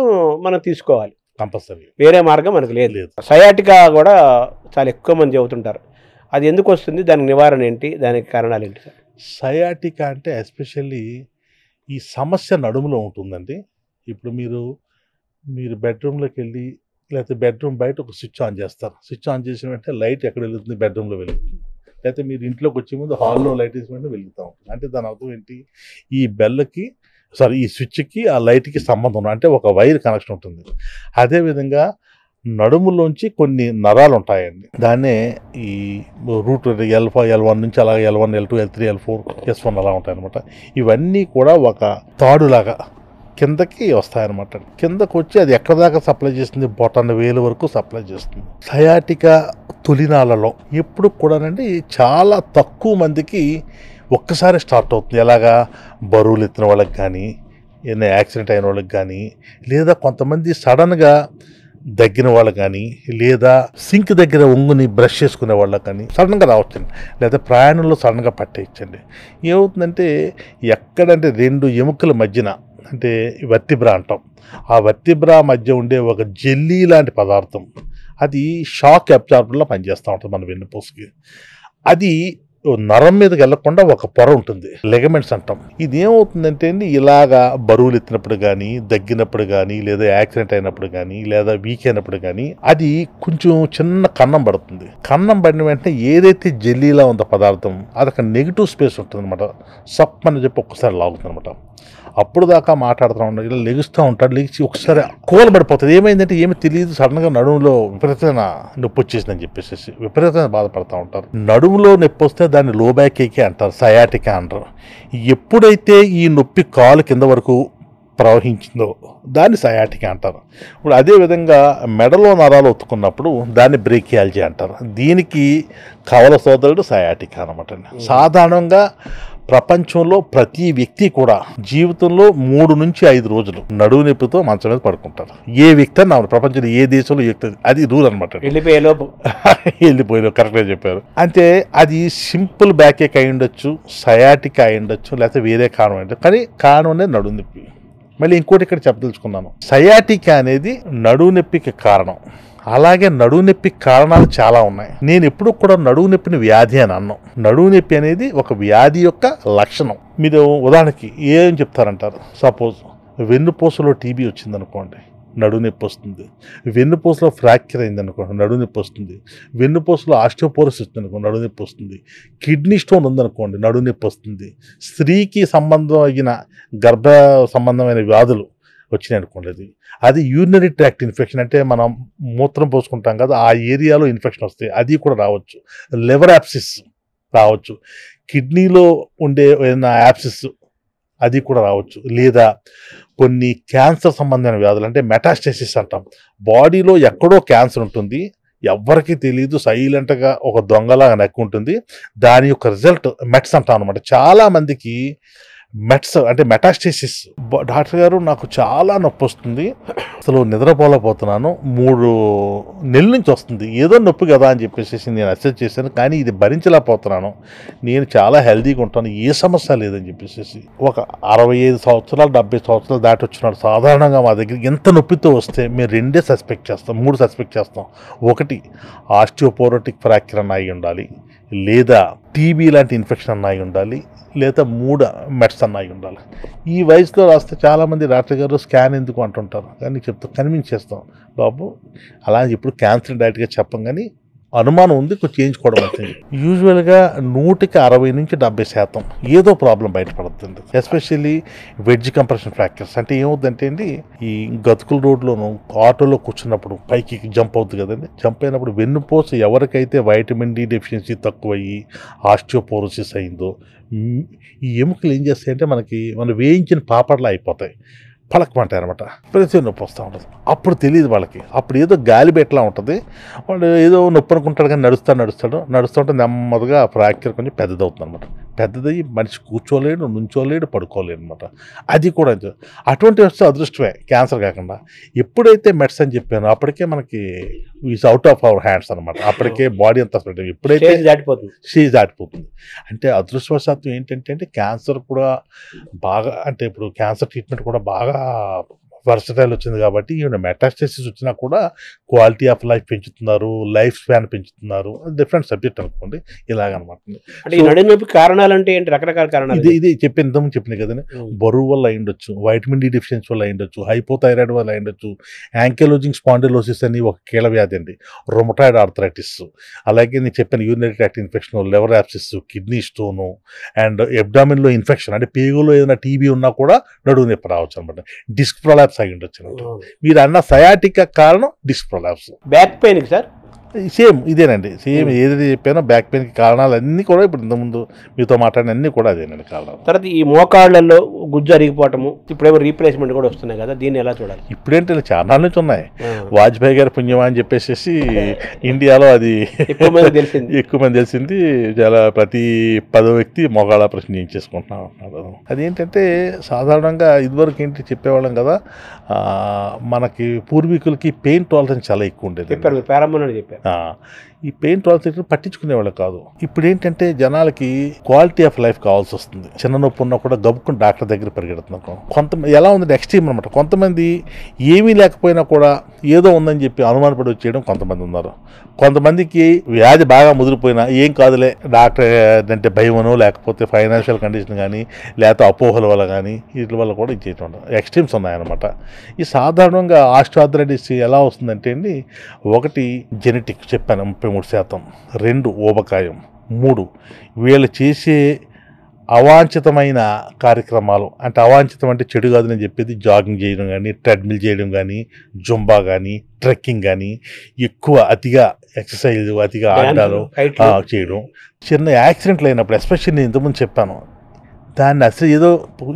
మనం తీసుకోవాలి కంపల్సరీ, వేరే మార్గం మనకు లేదు. సయాటికా కూడా చాలా ఎక్కువ మంది చెబుతుంటారు, అది ఎందుకు వస్తుంది, దానికి నివారణ ఏంటి, దానికి కారణాలు ఏంటి సార్? సయాటికా అంటే ఎస్పెషల్లీ ఈ సమస్య నడుములో ఉంటుందండి. ఇప్పుడు మీరు బెడ్రూమ్లోకి వెళ్ళి లేకపోతే బెడ్రూమ్ బయట ఒక స్విచ్ ఆన్ చేస్తారు, స్విచ్ ఆన్ చేసిన వెంటనే లైట్ ఎక్కడ వెళ్తుంది, బెడ్రూమ్లో వెళ్తుంది. లేకపోతే మీరు ఇంట్లోకి వచ్చే ముందు హాల్లో లైట్ వేసిన వెంటనే వెలుగుతూ ఉంటుంది. అంటే దాని అర్థం ఏంటి, ఈ స్విచ్కి ఆ లైట్కి సంబంధం అంటే ఒక వైర్ కనెక్షన్ ఉంటుంది. అదేవిధంగా నడుములోంచి కొన్ని నరాలు ఉంటాయండి, దాన్నే ఈ రూట్ L1 నుంచి అలాగే L1, L2, L3, L4, S1 అలా ఉంటాయన్నమాట. ఇవన్నీ కూడా ఒక తాడులాగా కిందకి వస్తాయన్నమాట. కిందకు వచ్చి అది ఎక్కడ దాకా సప్లై చేస్తుంది, బొటన వేలు వరకు సప్లై చేస్తుంది. సయాటికా తొలినాళ్ళలో ఎప్పుడు కూడానండి చాలా తక్కువ మందికి ఒక్కసారి స్టార్ట్ అవుతుంది. ఎలాగా బరువులు ఎత్తిన వాళ్ళకి కానీ, ఏదైనా యాక్సిడెంట్ అయిన వాళ్ళకి కానీ, లేదా కొంతమంది సడన్గా దగ్గిన వాళ్ళకి కానీ, లేదా సింక్ దగ్గర ఒంగుని బ్రష్ చేసుకునే వాళ్ళకి కానీ సడన్గా రావచ్చండి, లేదా ప్రయాణంలో సడన్గా పట్టేయచ్చండి. ఏమవుతుందంటే ఎక్కడంటే 2 ఎముకల మధ్యన అంటే వర్టిబ్రా అంటాం, ఆ వర్టిబ్రా మధ్య ఉండే ఒక జెల్లీ లాంటి పదార్థం అది షాక్ అబ్జార్బర్లా పనిచేస్తూ ఉంటుంది మన వెన్నుపూసకి. అది నరం మీదకి వెళ్లకుండా ఒక పొర ఉంటుంది, లెగమెంట్స్ అంటాం. ఇది ఏమవుతుందంటే అండి, ఇలాగా బరువులు ఎత్తినప్పుడు కానీ, దగ్గినప్పుడు కానీ, లేదా యాక్సిడెంట్ అయినప్పుడు కానీ, లేదా వీక్ అయినప్పుడు కానీ అది కొంచెం చిన్న కన్నం పడుతుంది. కన్నం పడిన వెంటనే ఏదైతే జెల్లీలా ఉందో పదార్థం అది ఒక నెగిటివ్ స్పేస్ ఉంటుంది అనమాట, సప్ అని చెప్పి ఒక్కసారి లాగుతుంది అనమాట. అప్పుడు దాకా మాట్లాడుతూ ఉంటాడు, ఇలా లెగుస్తూ ఉంటాడు, లెగిసి ఒకసారి కూలబడిపోతుంది. ఏమైందంటే ఏమి తెలియదు, సడన్గా నడుములో విపరీతమైన నొప్పి వచ్చేసిందని చెప్పేసి విపరీతంగా బాధపడుతూ ఉంటారు. నడుములో నొప్పి వస్తే దాన్ని లో బ్యాక్ ఏకే అంటారు, సయాటికా అంటారు. ఎప్పుడైతే ఈ నొప్పి కాలు కింద వరకు ప్రవహించిందో దాన్ని సయాటికా అంటారు. ఇప్పుడు అదేవిధంగా మెడలో నరాలు ఒత్తుకున్నప్పుడు దాన్ని బ్రేకియాలజీ అంటారు. దీనికి కవల సోదరుడు సయాటికా అనమాట. సాధారణంగా ప్రపంచంలో ప్రతి వ్యక్తి కూడా జీవితంలో 3 నుంచి 5 రోజులు నడువు నొప్పితో మంచం మీద పడుకుంటారు. ఏ వ్యక్తి అన్న ప్రపంచంలో ఏ దేశంలో వ్యక్తి, అది రూల్ అనమాట. వెళ్ళిపోయారు, కరెక్ట్గా చెప్పారు. అంటే అది సింపుల్ బ్యాక్ ఏక్ అయి ఉండొచ్చు, సయాటిక్ అయి ఉండొచ్చు, లేకపోతే వేరే కారణం ఉండొచ్చు. కానీ కారణం అనేది నడువు నొప్పి. మళ్ళీ ఇంకోటి ఇక్కడ చెప్పదలుచుకున్నాను, సయాటికా అనేది నడువు నొప్పికి కారణం. అలాగే నడువు నొప్పి కారణాలు చాలా ఉన్నాయి. నేను ఎప్పుడు కూడా నడువు నొప్పిని వ్యాధి అని అన్నాను. నడువు నొప్పి అనేది ఒక వ్యాధి యొక్క లక్షణం. మీరు ఉదాహరణకి ఏం చెప్తారంటారు, సపోజ్ వెన్నుపూసలో టీబీ వచ్చిందనుకోండి, నడువు నొప్పి వస్తుంది. వెన్నుపూసలో ఫ్రాక్చర్ అయిందనుకోండి, నడువు నొప్పి వస్తుంది. వెన్నుపూసలో ఆస్టియోపోరోసిస్ వచ్చిందనుకోండి, నడువు నొప్పి వస్తుంది. కిడ్నీ స్టోన్ ఉందనుకోండి, నడువు నొప్పి వస్తుంది. స్త్రీకి సంబంధం అయిన గర్భ సంబంధమైన వ్యాధులు వచ్చినాయి అనుకోండి, అది యూరినరీ ట్రాక్ట్ ఇన్ఫెక్షన్, అంటే మనం మూత్రం పోసుకుంటాం కదా, ఆ ఏరియాలో ఇన్ఫెక్షన్ వస్తాయి, అది కూడా రావచ్చు. లివర్ యాప్సిస్ రావచ్చు. కిడ్నీలో ఉండే ఏదైనా యాప్సిస్ అది కూడా రావచ్చు. లేదా కొన్ని క్యాన్సర్ సంబంధమైన వ్యాధులు, అంటే మెటాస్టసిస్ అంటాం. బాడీలో ఎక్కడో క్యాన్సర్ ఉంటుంది, ఎవ్వరికీ తెలియదు, సైలెంట్గా ఒక దొంగలాగా నెక్కుంటుంది. దాని యొక్క రిజల్ట్ మెట్స్ అంటాం అనమాట. చాలామందికి మెట్స్ అంటే మెటాస్టసిస్. డాక్టర్ గారు నాకు చాలా నొప్పి వస్తుంది, అసలు నిద్రపోలేకపోతున్నాను, 3 నెలల నుంచి వస్తుంది, ఏదో నొప్పి కదా అని చెప్పేసి నేను అసెస్ చేశాను, కానీ ఇది భరించలేకపోతున్నాను, నేను చాలా హెల్తీగా ఉంటాను, ఏ సమస్య లేదని చెప్పేసి. ఒక 65 సంవత్సరాలు 70 సంవత్సరాలు దాటి వచ్చినాడు. సాధారణంగా మా దగ్గర ఎంత నొప్పితో వస్తే మేము 2 సస్పెక్ట్ చేస్తాం, 3 సస్పెక్ట్ చేస్తాం. ఒకటి ఆస్టియోపోరోటిక్ ఫ్రాక్చర్ అన్న అయి ఉండాలి, లేదా టీబీ లాంటి ఇన్ఫెక్షన్ అన్న అయి ఉండాలి, లేదా 3 మెట్స్ అన్న అయి ఉండాలి. ఈ వయసులో రాస్తే చాలామంది డాక్టర్ గారు స్కాన్ ఎందుకు అంటుంటారు, కానీ చెప్తాం, కన్విన్స్ చేస్తాం, బాబు అలా ఇప్పుడు క్యాన్సర్ డైరెక్ట్గా చెప్పం, కానీ అనుమానం ఉంది, కొంచెం చేయించుకోవడం అవుతుంది. యూజువల్గా 100కి 60 నుంచి 70% ఏదో ప్రాబ్లం బయటపడుతుంది. Especially wedge compression fractures. అంటే ఏమవుతుందంటే అండి, ఈ గతుకుల రోడ్లోను ఆటోలో కూర్చున్నప్పుడు పైకి జంప్ అవుతుంది కదండి, జంప్ అయినప్పుడు వెన్నుపూస ఎవరికైతే వైటమిన్ డి డెఫిషియన్సీ తక్కువయ్యి ఆస్టియోపోరోసిస్ అయిందో, ఈ ఎముకలు ఏం చేస్తాయంటే మనం వేయించిన పాపడ్లా అయిపోతాయి, పలకమంటాయి అనమాట. ప్రతి నొప్పి వస్తూ ఉంటుంది. అప్పుడు తెలియదు వాళ్ళకి, అప్పుడు ఏదో గాలి బెట్లా ఉంటుంది, వాడు ఏదో నొప్పి అనుకుంటాడు, కానీ నడుస్తుంటే నెమ్మదిగా ఫ్రాక్చర్ కొంచెం పెద్దదవుతుంది అనమాట. పెద్దదయ్యి మనిషి కూర్చోలేడు, నుంచోలేడు, పడుకోలేడు అనమాట. అది కూడా అటువంటి వస్తే అదృష్టమే, క్యాన్సర్ కాకుండా. ఎప్పుడైతే మెడ్స్ అని చెప్పానో అప్పటికే మనకి is out of our hands అనమాట. అప్పటికే బాడీ అంతా స్ప్రెడ్, ఎప్పుడైతే స్టేజ్ దాటిపోతుంది. అంటే అదృష్టవశాత్తు ఏంటంటే క్యాన్సర్ కూడా బాగా, అంటే ఇప్పుడు క్యాన్సర్ ట్రీట్మెంట్ కూడా బాగా వర్సటైల్ వచ్చింది కాబట్టి మెటాస్టసిస్ వచ్చినా కూడా క్వాలిటీ ఆఫ్ లైఫ్ పెంచుతున్నారు, లైఫ్ స్పాన్ పెంచుతున్నారు. డిఫరెంట్ సబ్జెక్ట్ అనుకోండి, ఇలాగనమాట. కారణాలు అంటే ఏంటి, రకరకాల కారణాలు. ఇది చెప్పింది కదండి, బరువు వల్ల అయిండొచ్చు, వైటమిన్ డి డెఫిషియన్సీ వల్ల అయిండొచ్చు, హైపోథైరాయిడ్ వల్ల అయిండొచ్చు, యాంకిలోజింగ్ స్పాండిలోసిస్ అని ఒక కీళ్ళ వ్యాధి అండి, రొమటాయిడ్ ఆర్థరైటిస్, అలాగే నేను చెప్పాను urinary tract infection, liver abscess, kidney stone, and అబ్డామిన్లో ఇన్ఫెక్షన్, అంటే పేగులో ఏదైనా టీబీ ఉన్నా కూడా నడువు నొప్పి రావచ్చు అనమాట. డిస్క్ ప్రొలాప్స్ అయి ఉండొచ్చు. మీరు అన్న సయాటికా కారణం disc prolapse. Back pain sir same ఇదేనండి, సేమ్ ఏదైతే చెప్పానో బ్యాక్ పెయిన్కి కారణాలు అన్నీ కూడా ఇప్పుడు ఇంతకుముందు మీతో మాట్లాడిన అన్నీ కూడా అదేనండి కారణాలు. తర్వాత ఈ మోకాళ్ళల్లో గుజ్జు అరిగిపోవటము, ఇప్పుడేమో రీప్లేస్మెంట్ కూడా వస్తున్నాయి కదా, దీన్ని ఎలా చూడాలి? ఇప్పుడేంటి చాలా నుంచి ఉన్నాయి. వాజ్పేయి గారి పుణ్యమా అని చెప్పేసి ఇండియాలో అది ఎక్కువ మంది తెలిసింది. చాలా ప్రతి 10వ వ్యక్తి మోకాళ్ళ ఆపరేషన్ చేయించేసుకుంటున్నాం అంటున్నారు. అదేంటంటే సాధారణంగా ఇదివరకు ఏంటి చెప్పేవాళ్ళం కదా, మనకి పూర్వీకులకి పెయిన్ టాలరెన్స్ చాలా ఎక్కువ ఉండేది. చెప్పారు. ఈ పెయిన్ టాలరెన్స్ పట్టించుకునేవాళ్ళు కాదు. ఇప్పుడు ఏంటంటే జనాలకి క్వాలిటీ ఆఫ్ లైఫ్ కావాల్సి వస్తుంది. చిన్న నొప్పి ఉన్నా కూడా గబుక్కుని డాక్టర్ దగ్గర పరిగెడుతున్నాం. కొంతమంది ఎలా ఉంది ఎక్స్ట్రీమ్ అనమాట. కొంతమంది ఏమీ లేకపోయినా కూడా ఏదో ఉందని చెప్పి అనుమానపడి వచ్చేయడం కొంతమంది ఉన్నారు. కొంతమందికి వ్యాధి బాగా ముదిరిపోయినా ఏం కాదులే, డాక్టర్ అంటే భయమనో లేకపోతే ఫైనాన్షియల్ కండిషన్ కానీ లేకపోతే అపోహల వల్ల కానీ వీటి వల్ల కూడా ఇచ్చేయటం ఎక్స్ట్రీమ్స్ ఉన్నాయన్నమాట. ఈ సాధారణంగా ఆస్టియోఆర్థరైటిస్ ఎలా వస్తుందంటే అండి, 1 జెనెటిక్ చెప్పాను 33%, 2 ఊబకాయం, 3 వీళ్ళు చేసే అవాంఛితమైన కార్యక్రమాలు. అంటే అవాంఛితం అంటే చెడు కాదు నేను చెప్పేది, జాగింగ్ చేయడం కానీ, ట్రెడ్మిల్ చేయడం కానీ, జుంబా కానీ, ట్రెక్కింగ్ కానీ, ఎక్కువ అతిగా ఎక్సర్సైజ్, అతిగా ఆడాలు చేయడం, చిన్న యాక్సిడెంట్లు అయినప్పుడు ఎస్పెషల్లీ నేను ఇంతకుముందు చెప్పాను, దాన్ని అసలు ఏదో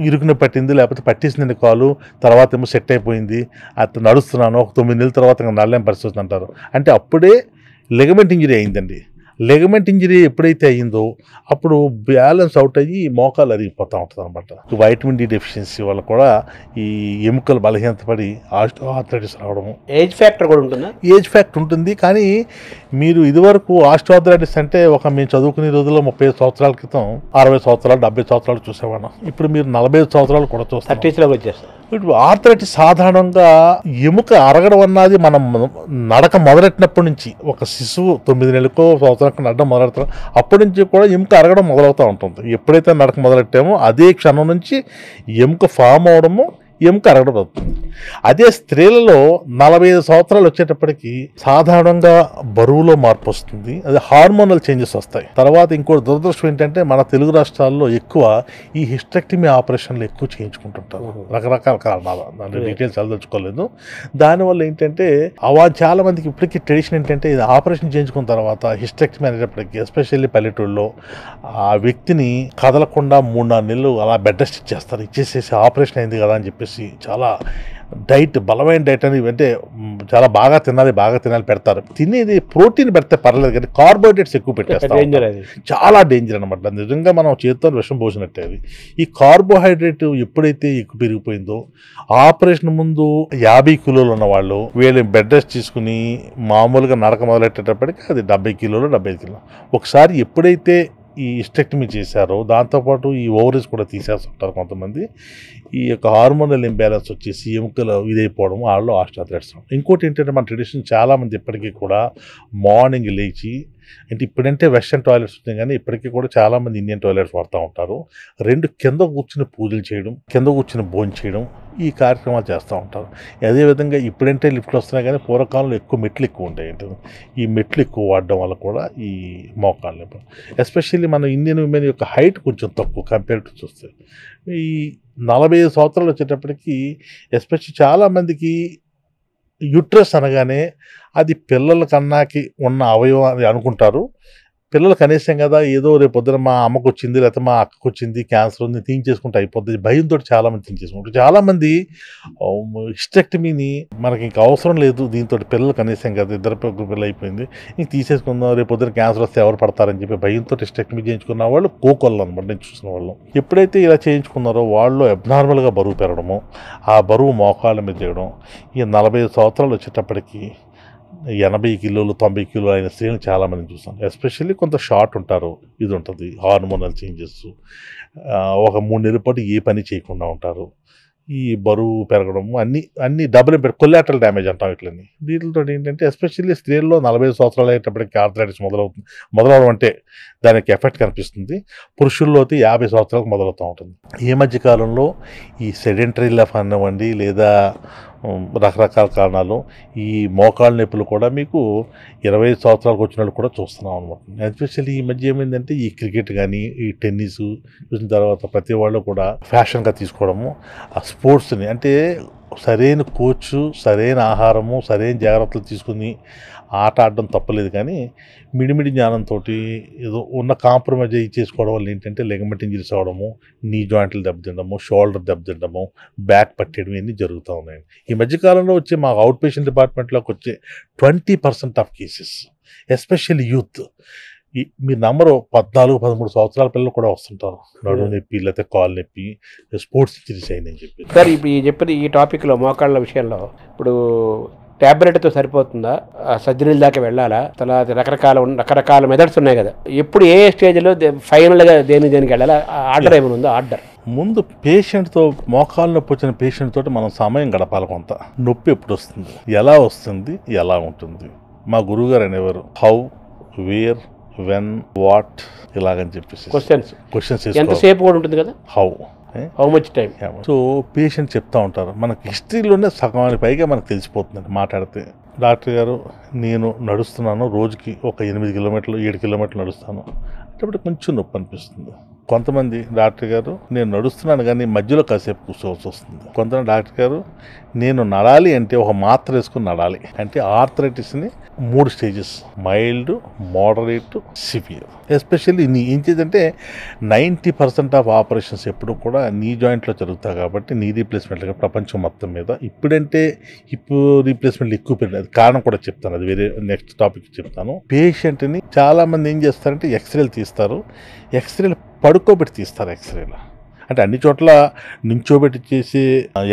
ఇరుకుని పట్టింది, లేకపోతే పట్టేసింది కాలు, తర్వాత ఏమో సెట్ అయిపోయింది, అతను నడుస్తున్నాను, ఒక 9 నెలల తర్వాత నడలేని పరిస్థితి అంటారు. అంటే అప్పుడే లిగమెంట్ ఇంజరీ అయిందండి. లెగమెంట్ ఇంజరీ ఎప్పుడైతే అయ్యిందో అప్పుడు బ్యాలెన్స్ అవుట్ అయ్యి మోకాలు అరిగిపోతూ ఉంటుంది అనమాట. వైటమిన్ డి డెఫిషియన్సీ వల్ల కూడా ఈ ఎముకలు బలహీనత పడి ఆస్టియోఆర్థరైటిస్ రావడము. ఏజ్ ఫ్యాక్టర్ కూడా ఉంటుందా? ఏజ్ ఫ్యాక్టర్ ఉంటుంది, కానీ మీరు ఇదివరకు ఆస్టియోఆర్థరైటిస్ అంటే మేము చదువుకునే రోజుల్లో 35 సంవత్సరాల క్రితం 60 సంవత్సరాలు 70 సంవత్సరాలు చూసేవాళ్ళం. ఇప్పుడు మీరు 45 సంవత్సరాలు కూడా చూస్తారు. 30స్లోకి వచ్చేస్తారు. ఇప్పుడు ఆర్థరైటిస్ సాధారణంగా ఎముక అరగడం అన్నది మనం నడక మొదలెట్టినప్పటి నుంచి, ఒక శిశువు 9 నెలలకో సంవత్సరానికి నడడం మొదలెడతాం, అప్పటి నుంచి కూడా ఎముక అరగడం మొదలవుతూ ఉంటుంది. ఎప్పుడైతే నడక మొదలెట్టామో అదే క్షణం నుంచి ఎముక ఫామ్ అవడము, ఎముక అరగడం అవుతుంది. అదే స్త్రీలలో 45 సంవత్సరాలు వచ్చేటప్పటికి సాధారణంగా బరువులో మార్పు వస్తుంది, అది హార్మోనల్ చేంజెస్ వస్తాయి. తర్వాత ఇంకోటి దురదృష్టం ఏంటంటే మన తెలుగు రాష్ట్రాల్లో ఎక్కువ ఈ హిస్టెక్టమీ ఆపరేషన్లు ఎక్కువ చేయించుకుంటుంటారు, రకరకాల కారణాలు, దాని డీటెయిల్స్ చదవచ్చుకోలేదు. దానివల్ల ఏంటంటే చాలా మందికి ఇప్పటికీ ట్రెడిషన్ ఏంటంటే ఇది ఆపరేషన్ చేయించుకున్న తర్వాత హిస్టెక్టమీ అనేటప్పటికి ఎస్పెషల్లీ పల్లెటూళ్ళలో ఆ వ్యక్తిని కదలకుండా 3-4 నెలలు అలా బెడ్ రెస్ట్ ఇచ్చేస్తారు. ఇచ్చేసేసి ఆపరేషన్ అయింది కదా అని చెప్పేసి చాలా డైట్, బలమైన డైట్ అని, అంటే చాలా బాగా తినాలి పెడతారు. తినేది ప్రోటీన్ పెడితే పర్లేదు, కానీ కార్బోహైడ్రేట్స్ ఎక్కువ పెట్టేస్తారు. చాలా డేంజర్ అనమాట. నిజంగా మనం చేతితో విషం పోసినట్టే అది. ఈ కార్బోహైడ్రేట్ ఎప్పుడైతే ఎక్కువ పెరిగిపోయిందో, ఆపరేషన్ ముందు 50 కిలోలు ఉన్న వాళ్ళు వీళ్ళు బెడ్ రెస్ట్ తీసుకుని మామూలుగా నడక మొదలెట్టేటప్పటికి అది 70 కిలోలు 75 కిలోలు. ఒకసారి ఎప్పుడైతే ఈ హిస్టెక్టమీ చేశారో దాంతోపాటు ఈ ఓవరీస్ కూడా తీసేస్తుంటారు కొంతమంది. ఈ యొక్క హార్మోనల్ ఇంబ్యాలెన్స్ వచ్చేసి ఎముకలు ఇదైపోవడం, వాళ్ళు ఆస్టియోఆర్థరైటిస్. ఇంకోటి ఏంటంటే మన ట్రెడిషన్ చాలామంది ఇప్పటికీ కూడా మార్నింగ్ లేచి, అంటే ఇప్పుడంటే వెస్టర్న్ టాయిలెట్స్ ఉన్నాయి కానీ ఇప్పటికీ కూడా చాలామంది ఇండియన్ టాయిలెట్స్ వాడుతూ ఉంటారు. 2 కింద కూర్చుని పూజలు చేయడం, కింద కూర్చుని భోజనం చేయడం, ఈ కార్యక్రమాలు చేస్తూ ఉంటారు. అదేవిధంగా ఇప్పుడంటే లిఫ్ట్లు వస్తున్నాయి కానీ పూర్వకాలంలో ఎక్కువ మెట్లు ఎక్కువ ఉంటాయి. ఈ మెట్లు ఎక్కువ వాడడం వల్ల కూడా ఈ మోకాళ్ళ నొప్పి, ఎస్పెషల్లీ మన ఇండియన్ ఉమెన్ యొక్క హైట్ కొంచెం తక్కువ కంపేర్ టు చూస్తే. ఈ 45 సంవత్సరాలు వచ్చేటప్పటికి ఎస్పెషల్లీ చాలామందికి యూట్రస్ అనగానే అది పిల్లల కన్నాకి ఉన్న అవయవం అని అనుకుంటారు. పిల్లలు కనీసం కదా, ఏదో రేపు పొద్దున మా అమ్మకు వచ్చింది లేకపోతే మా అక్కకు వచ్చింది, క్యాన్సర్ ఉంది, తీయించేసుకుంటే అయిపోద్ది భయంతో చాలామంది తీయించేసుకుంటారు. చాలామంది హిస్టెక్టమీని మనకి ఇంకా అవసరం లేదు, దీంతో పిల్లలు కనీసం కదా, 2 పిల్లలు అయిపోయింది, ఇంక తీసేసుకుందాం, రేపు పొద్దున క్యాన్సర్ వస్తే ఎవరు పడతారని చెప్పి భయంతో హిస్టెక్టమీ చేయించుకున్న వాళ్ళు కోకొల్లు అనమాట. నేను చూసిన వాళ్ళు ఎప్పుడైతే ఇలా చేయించుకున్నారో వాళ్ళు అబ్నార్మల్గా బరువు పెరగడము, ఆ బరువు మోకాళ్ళ మీద చేయడం. ఈ 45 సంవత్సరాలు వచ్చేటప్పటికి 80 కిలోలు 90 కిలోలు అయిన స్త్రీలను చాలామంది చూస్తాను. ఎస్పెషల్లీ కొంత షార్ట్ ఉంటారు, ఇది ఉంటుంది హార్మోనల్ చేంజెస్, ఒక 3 నెలల పాటు ఏ పని చేయకుండా ఉంటారు. ఈ బరువు పెరగడము అన్ని డబుల్ కొలాటరల్ డ్యామేజ్ అంటాం ఇట్లని. వీటితో ఏంటంటే ఎస్పెషల్లీ స్త్రీల్లో 45 సంవత్సరాలు అయ్యేటప్పటికి ఆర్థరైటిస్ మొదలవడం అంటే దానికి ఎఫెక్ట్ కనిపిస్తుంది. పురుషుల్లో అయితే 50 సంవత్సరాలకు మొదలవుతూ ఉంటుంది. ఈ మధ్యకాలంలో ఈ సెడెంటరీ లైఫ్ అనివ్వండి లేదా రకరకాల కారణాలు, ఈ మోకాళ్ళ నొప్పులు కూడా మీకు 25 సంవత్సరాలకు వచ్చిన వాళ్ళు కూడా చూస్తున్నాం అనమాట. ఎస్పెషల్లీ ఈ మధ్య ఏమైందంటే ఈ క్రికెట్ కానీ ఈ టెన్నిస్ చూసిన తర్వాత ప్రతి వాళ్ళు కూడా ఫ్యాషన్గా తీసుకోవడము, ఆ స్పోర్ట్స్ని అంటే సరైన కోచ్, సరైన ఆహారము, సరైన జాగ్రత్తలు తీసుకుని ఆట ఆడడం తప్పలేదు, కానీ మిడిమిడి జ్ఞానంతో ఏదో ఉన్న కాంప్రమైజ్ చేసుకోవడం వల్ల ఏంటంటే లెగమెంట్ ఇంజరీస్ అవ్వడము, నీ జాయింట్లు దెబ్బతిండము, షోల్డర్ దెబ్బతిండము, బ్యాక్ పట్టేయడం ఇవన్నీ జరుగుతూ ఉన్నాయండి. ఈ మధ్యకాలంలో వచ్చే మా అవుట్ పేషెంట్ డిపార్ట్మెంట్లోకి వచ్చే 20% of cases especially youth, me number 14-13 సంవత్సరాల పిల్లలు కూడా వస్తుంటారు, నడుము నొప్పి లేకపోతే కాలు నొప్పి, స్పోర్ట్స్ ఇంజరీస్ అయిందని చెప్పి. సార్ ఇప్పుడు చెప్పిన ఈ టాపిక్లో మోకాళ్ళ విషయంలో ఇప్పుడు ట్యాబ్లెట్తో సరిపోతుందా, సర్జరీల దాకా వెళ్ళాలా, తర్వాత రకరకాల మెథడ్స్ ఉన్నాయి కదా, ఎప్పుడు ఏ స్టేజ్లో ఫైనల్గా దేనికి వెళ్ళాలా, ఆర్డర్ ఏమైనా ఉందా? ఆర్డర్ ముందు పేషెంట్తో, మోకాళ్ళ నొప్పి వచ్చిన పేషెంట్ తోటి మనం సమయం గడపాలి. కొంత నొప్పి ఎప్పుడు వస్తుంది, ఎలా వస్తుంది, ఎలా ఉంటుంది. మా గురువుగారు అనేవారు హౌ, వేర్, వెన్, వాట్ ఇలాగని చెప్పేసి క్వశ్చన్స్ ఎంతసేపు కూడా ఉంటుంది కదా, how much time. So patient చెప్తా ఉంటారు, మనకి హిస్టరీలోనే సగం పైగా మనకు తెలిసిపోతుందండి మాట్లాడితే. డాక్టర్ గారు నేను నడుస్తున్నాను, రోజుకి ఒక 8 కిలోమీటర్లు 7 కిలోమీటర్లు నడుస్తాను అంటే కొంచెం నొప్పి అనిపిస్తుంది. కొంతమంది డాక్టర్ గారు నేను నడుస్తున్నాను కానీ మధ్యలో కాసేపు కూర్చోవలసి వస్తుంది. కొంతమంది డాక్టర్ గారు నేను నడాలి అంటే ఒక మాత్ర వేసుకుని నడాలి అంటే ఆర్థరైటిస్ని 3 stages, mild, moderate, severe. Especially ఏం చేద్దంటే 90% ఆఫ్ ఆపరేషన్స్ ఎప్పుడు కూడా నీ జాయింట్లో జరుగుతాయి కాబట్టి నీ రీప్లేస్మెంట్ ప్రపంచం మొత్తం మీద. ఇప్పుడంటే రీప్లేస్మెంట్ ఎక్కువ పెరిగింది, కారణం కూడా చెప్తాను, అది వేరే నెక్స్ట్ టాపిక్ చెప్తాను. పేషెంట్ని చాలామంది ఏం చేస్తారంటే ఎక్స్రేలు తీస్తారు, ఎక్స్రేలు పడుకోబెట్టి తీస్తారు. ఎక్స్రేలు అంటే అన్ని చోట్ల నించోబెట్టి చేసే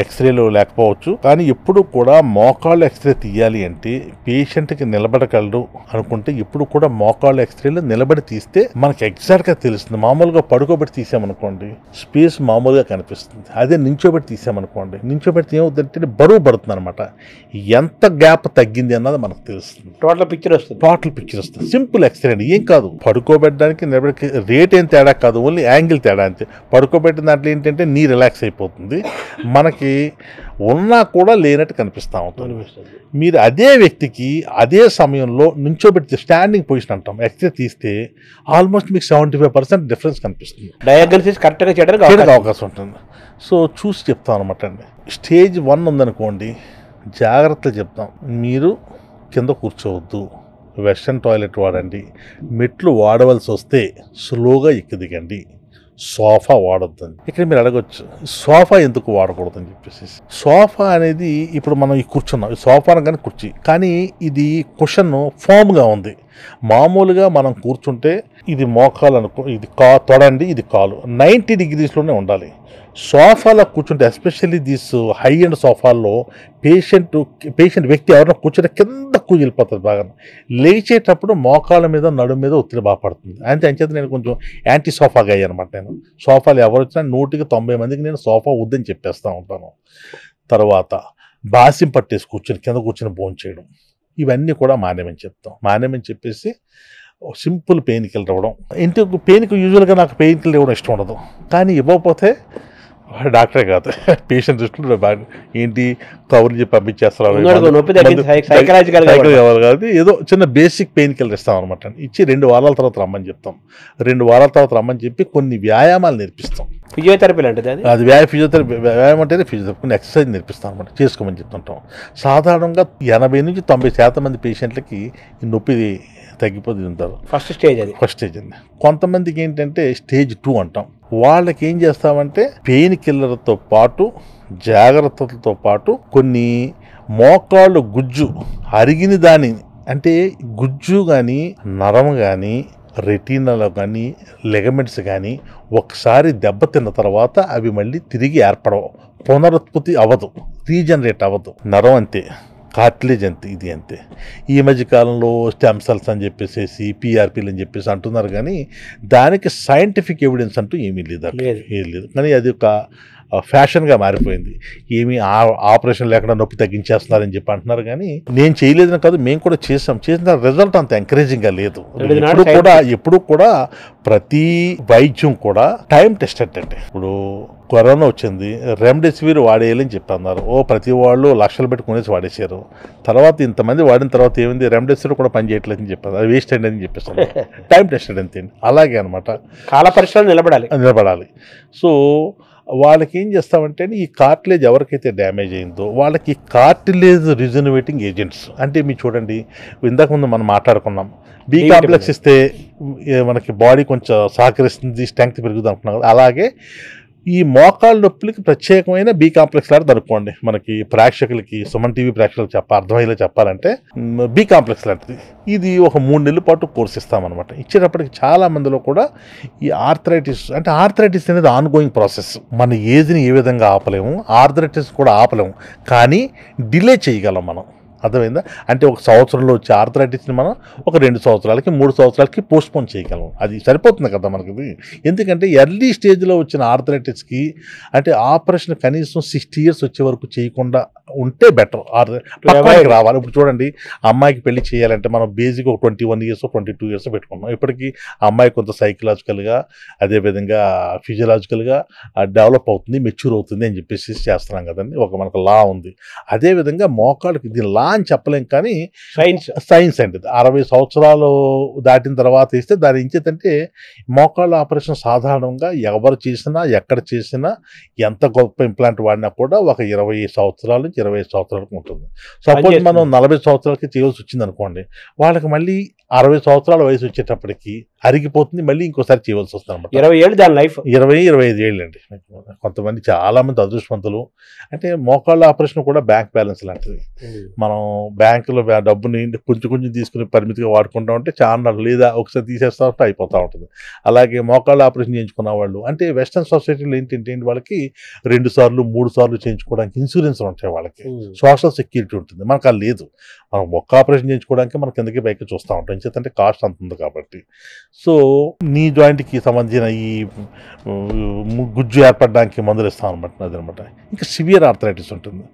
ఎక్స్రేలు లేకపోవచ్చు, కానీ ఎప్పుడు కూడా మోకాళ్ళు ఎక్స్రే తీయాలి అంటే పేషెంట్కి నిలబడగలడు అనుకుంటే ఎప్పుడు కూడా మోకాళ్ళు ఎక్స్రేలు నిలబడి తీస్తే మనకి ఎగ్జాక్ట్గా తెలుస్తుంది. మామూలుగా పడుకోబెట్టి తీసామనుకోండి స్పేస్ మామూలుగా కనిపిస్తుంది, అదే నించోబెట్టి తీసామనుకోండి నించోబెట్టి ఏమవుతుందంటే బరువు పడుతుంది అనమాట, ఎంత గ్యాప్ తగ్గింది అన్నది మనకు తెలుస్తుంది. టోటల్ పిక్చర్ వస్తుంది. సింపుల్ ఎక్స్రే అండి, ఏం కాదు. పడుకోబెట్టడానికి నిలబడికి రేట్ ఏం తేడా కాదు, ఓన్లీ యాంగిల్ తేడా అంతే. పడుకోబెట్టిన దాంట్లో ఏంటంటే నీ రిలాక్స్ అయిపోతుంది, మనకి ఉన్నా కూడా లేనట్టు కనిపిస్తూ ఉంటుంది. మీరు అదే వ్యక్తికి అదే సమయంలో నుంచోబెట్టి స్టాండింగ్ పొజిషన్ అంటాం ఎక్స్రే తీస్తే ఆల్మోస్ట్ మీకు 75% డిఫరెన్స్ కనిపిస్తుంది, డయాగ్నోసిస్ కరెక్ట్గా చేయడానికి అవకాశం ఉంటుంది. సో చూసి చెప్తాం అనమాట అండి. స్టేజ్ 1 ఉందనుకోండి, జాగ్రత్తలు చెప్తాం. మీరు కింద కూర్చోవద్దు, వెస్టర్న్ టాయిలెట్ వాడండి, మెట్లు వాడవలసి వస్తే స్లోగా ఎక్కి దిగండి, సోఫా వాడొద్దని. ఇక్కడ మీరు అడగొచ్చు సోఫా ఎందుకు వాడకూడదని చెప్పేసి. సోఫా అనేది ఇప్పుడు మనం ఈ కూర్చున్నాం, సోఫా కానీ కుర్చీ, కానీ ఇది కుషన్ ఫామ్గా ఉంది. మామూలుగా మనం కూర్చుంటే ఇది మోకాలు అనుకో, ఇది తొడండి, ఇది కాలు 90 degreesలోనే ఉండాలి. సోఫాలో కూర్చుంటే ఎస్పెషల్లీ దీస్ హై అండ్ సోఫాల్లో పేషెంట్ వ్యక్తి ఎవరైనా కూర్చుంటే కింద వెళ్ళిపోతుంది బాగా. లేచేటప్పుడు మోకాళ్ళ మీద నడుము మీద ఒత్తిడి బాగా పడుతుంది. అంచేత నేను కొంచెం యాంటీ సోఫాగా అయ్యానమాట. నేను సోఫాలు ఎవరు వచ్చినా 190 మందికి నేను సోఫా వద్దని చెప్పేస్తూ ఉంటాను. తర్వాత బాసిం పట్టేసి కింద కూర్చొని భోజనం చేయడం, ఇవన్నీ కూడా మానేమని చెప్తాం. మానేమని చెప్పేసి సింపుల్ పెయిన్ కిల్లర్ ఇవ్వడం. ఇంటికి పెయిన్కి యూజువల్గా నాకు పెయిన్ కిల్లర్ ఇవ్వడం ఇష్టం ఉండదు, కానీ ఇవ్వకపోతే డాక్టరే కాదు పేషెంట్ దృష్టిలో ఏంటి కవర్లు చెప్పి పంపించేస్తారు కాదు, ఏదో చిన్న బేసిక్ పెయిన్ కిల్లర్ ఇస్తాం అనమాట. ఇచ్చి 2 వారాల తర్వాత రమ్మని చెప్తాం. 2 వారాల తర్వాత రమ్మని చెప్పి కొన్ని వ్యాయామాలు నేర్పిస్తాం. ఫిజియోథెరపీ అంటే అది వ్యాయామం అంటేనే ఫిజియోథెరపీ, కొన్ని ఎక్సర్సైజ్ నేర్పిస్తాం అనమాట, చేసుకోమని చెప్తుంటాం. సాధారణంగా 80 నుంచి 90% మంది పేషెంట్లకి నొప్పి తగ్గిపోతూ ఉంటారు. ఫస్ట్ స్టేజ్ అండి. కొంతమందికి ఏంటంటే స్టేజ్ 2 అంటాం. వాళ్ళకి ఏం చేస్తామంటే పెయిన్ కిల్లర్తో పాటు జాగ్రత్తలతో పాటు కొన్ని మోకాళ్ళు గుజ్జు అరిగిన దాని అంటే గుజ్జు కానీ నరం కానీ రెటీనాలో కానీ లెగమెంట్స్ కానీ ఒకసారి దెబ్బతిన్న తర్వాత అవి మళ్ళీ తిరిగి ఏర్పడవు, పునరుత్పత్తి అవ్వదు, రీజనరేట్ అవ్వదు. నరం అంతే, కార్టిలేజ్ అంతే, ఇది అంతే. ఈ మధ్య కాలంలో స్టెమ్ సెల్స్ అని చెప్పేసి పిఆర్పీలు అని చెప్పేసి అంటున్నారు, కానీ దానికి సైంటిఫిక్ ఎవిడెన్స్ అంటూ ఏమీ లేదు. కానీ అది ఒక ఫ్యాషన్గా మారిపోయింది. ఏమి ఆపరేషన్ లేకుండా నొప్పి తగ్గించేస్తున్నారని చెప్పి అంటున్నారు, కానీ నేను చేయలేదని కాదు, మేము కూడా చేసిన రిజల్ట్ అంత ఎంకరేజింగ్గా లేదు. ఎప్పుడు కూడా ప్రతి వైద్యం కూడా టైం టెస్టెడ్ అండి. ఇప్పుడు కరోనా వచ్చింది, రెమ్డెసివిర్ వాడేయాలని చెప్పి అన్నారు. ప్రతి వాళ్ళు లక్షలు పెట్టుకునేసి వాడేసారు. తర్వాత ఇంతమంది వాడిన తర్వాత ఏమైంది, రెమ్డెసివిర్ కూడా పని చేయట్లేదని చెప్పారు, అది వేస్ట్ అండి అని చెప్పేసి. టైం టెస్టెడ్ అంతే. అలాగే అనమాట, కాల పరిశ్రమ నిలబడాలి. సో వాళ్ళకి ఏం చేస్తామంటే ఈ కార్టిలేజ్ ఎవరికైతే డ్యామేజ్ అయిందో వాళ్ళకి కార్టిలేజ్ రిజనరేటింగ్ ఏజెంట్స్ అంటే మీరు చూడండి, ఇంతకుముందు మనం మాట్లాడుకున్నాం బి కాంప్లెక్స్ ఇస్తే మనకి బాడీ కొంచెం సహకరిస్తుంది, స్ట్రెంగ్త్ పెరుగుతుంది అనుకున్నాం కదా. అలాగే ఈ మోకాళ్ళ నొప్పులకి ప్రత్యేకమైన బి కాంప్లెక్స్ లాంటిది అనుకోండి. మనకి ప్రేక్షకులకి సుమన్ టీవీ ప్రేక్షకులకు అర్థమయ్యేలా చెప్పాలంటే బి కాంప్లెక్స్ లాంటిది. ఇది ఒక 3 నెలల పాటు కోర్స్ ఇస్తామన్నమాట. ఇచ్చేటప్పటికి చాలా మందిలో కూడా ఈ ఆర్థరైటిస్ అంటే ఆర్థరైటిస్ అనేది ఆన్గోయింగ్ ప్రాసెస్. మన ఏజ్ని ఏ విధంగా ఆపలేము, ఆర్థరైటిస్ కూడా ఆపలేము, కానీ డిలే చేయగలం మనం. అర్థమైందా? అంటే 1 సంవత్సరంలో వచ్చే ఆర్థరైటిస్ని మనం ఒక 2 సంవత్సరాలకి 3 సంవత్సరాలకి పోస్ట్పోన్ చేయగలం. అది సరిపోతుంది కదా మనకి. ఎందుకంటే ఎర్లీ స్టేజ్లో వచ్చిన ఆర్థరైటిస్కి అంటే ఆపరేషన్ కనీసం 60 years వచ్చే వరకు చేయకుండా ఉంటే బెటర్, పక్వానికి రావాలి. ఇప్పుడు చూడండి, అమ్మాయికి పెళ్లి చేయాలంటే మనం బేసిక్ ఒక 21 years 22 years పెట్టుకున్నాం. ఇప్పటికీ ఆ అమ్మాయి కొంత సైకలాజికల్గా అదేవిధంగా ఫిజియలాజికల్గా డెవలప్ అవుతుంది, మెచ్యూర్ అవుతుంది అని చెప్పేసి చేస్తున్నాం కదండి. ఒక మనకు లా ఉంది. అదేవిధంగా మోకాళ్ళకి దీని లా అని చెప్పలేం, కానీ సైన్స్ అండి. 60 సంవత్సరాలు దాటిన తర్వాత ఇస్తే దాని ఇంచేతంటే మోకాళ్ళ ఆపరేషన్ సాధారణంగా ఎవరు చేసినా ఎక్కడ చేసినా ఎంత గొప్ప ఇంప్లాంట్ వాడినా కూడా ఒక 20 సంవత్సరాల నుంచి 25 సంవత్సరాలకు ఉంటుంది. సపోజ్ మనం 40 సంవత్సరాలకి చేయవలసి వచ్చింది అనుకోండి, వాళ్ళకి మళ్ళీ 60 సంవత్సరాల వయసు వచ్చేటప్పటికి అరిగిపోతుంది, మళ్ళీ ఇంకోసారి చేయవలసి వస్తుంది అనమాట. 20 ఏళ్ళు దాని లైఫ్, 20-25 ఏళ్ళు అండి. కొంతమంది చాలా మంది అదృష్టవంతులు. అంటే మోకాళ్ళ ఆపరేషన్ కూడా బ్యాంక్ బ్యాలెన్స్ లాంటిది. మనం బ్యాంకులో డబ్బుని కొంచెం కొంచెం తీసుకుని పరిమితిగా వాడుకుంటా ఉంటే చాలా, లేదా ఒకసారి తీసేస్తా ఉంటే అయిపోతూ ఉంటుంది. అలాగే మోకాళ్ళ ఆపరేషన్ చేయించుకున్న వాళ్ళు అంటే వెస్టర్న్ సొసైటీలో ఏంటంటే వాళ్ళకి 2 సార్లు 3 సార్లు చేయించుకోవడానికి ఇన్సూరెన్స్ ఉంటాయి, వాళ్ళకి సోషల్ సెక్యూరిటీ ఉంటుంది. మనకు అది లేదు. మనం ఒక్క ఆపరేషన్ చేయించుకోవడానికి మనం కిందకి పైకి చూస్తూ ఉంటాం, ఎందుకంటే కాస్ట్ అంత ఉంది కాబట్టి. సో నీ జాయింట్కి సంబంధించిన ఈ గుజ్జు ఏర్పడడానికి మందులు ఇస్తాం అనమాట. అదనమాట. ఇంకా సివియర్ ఆర్థరైటిస్ ఉంటుంది.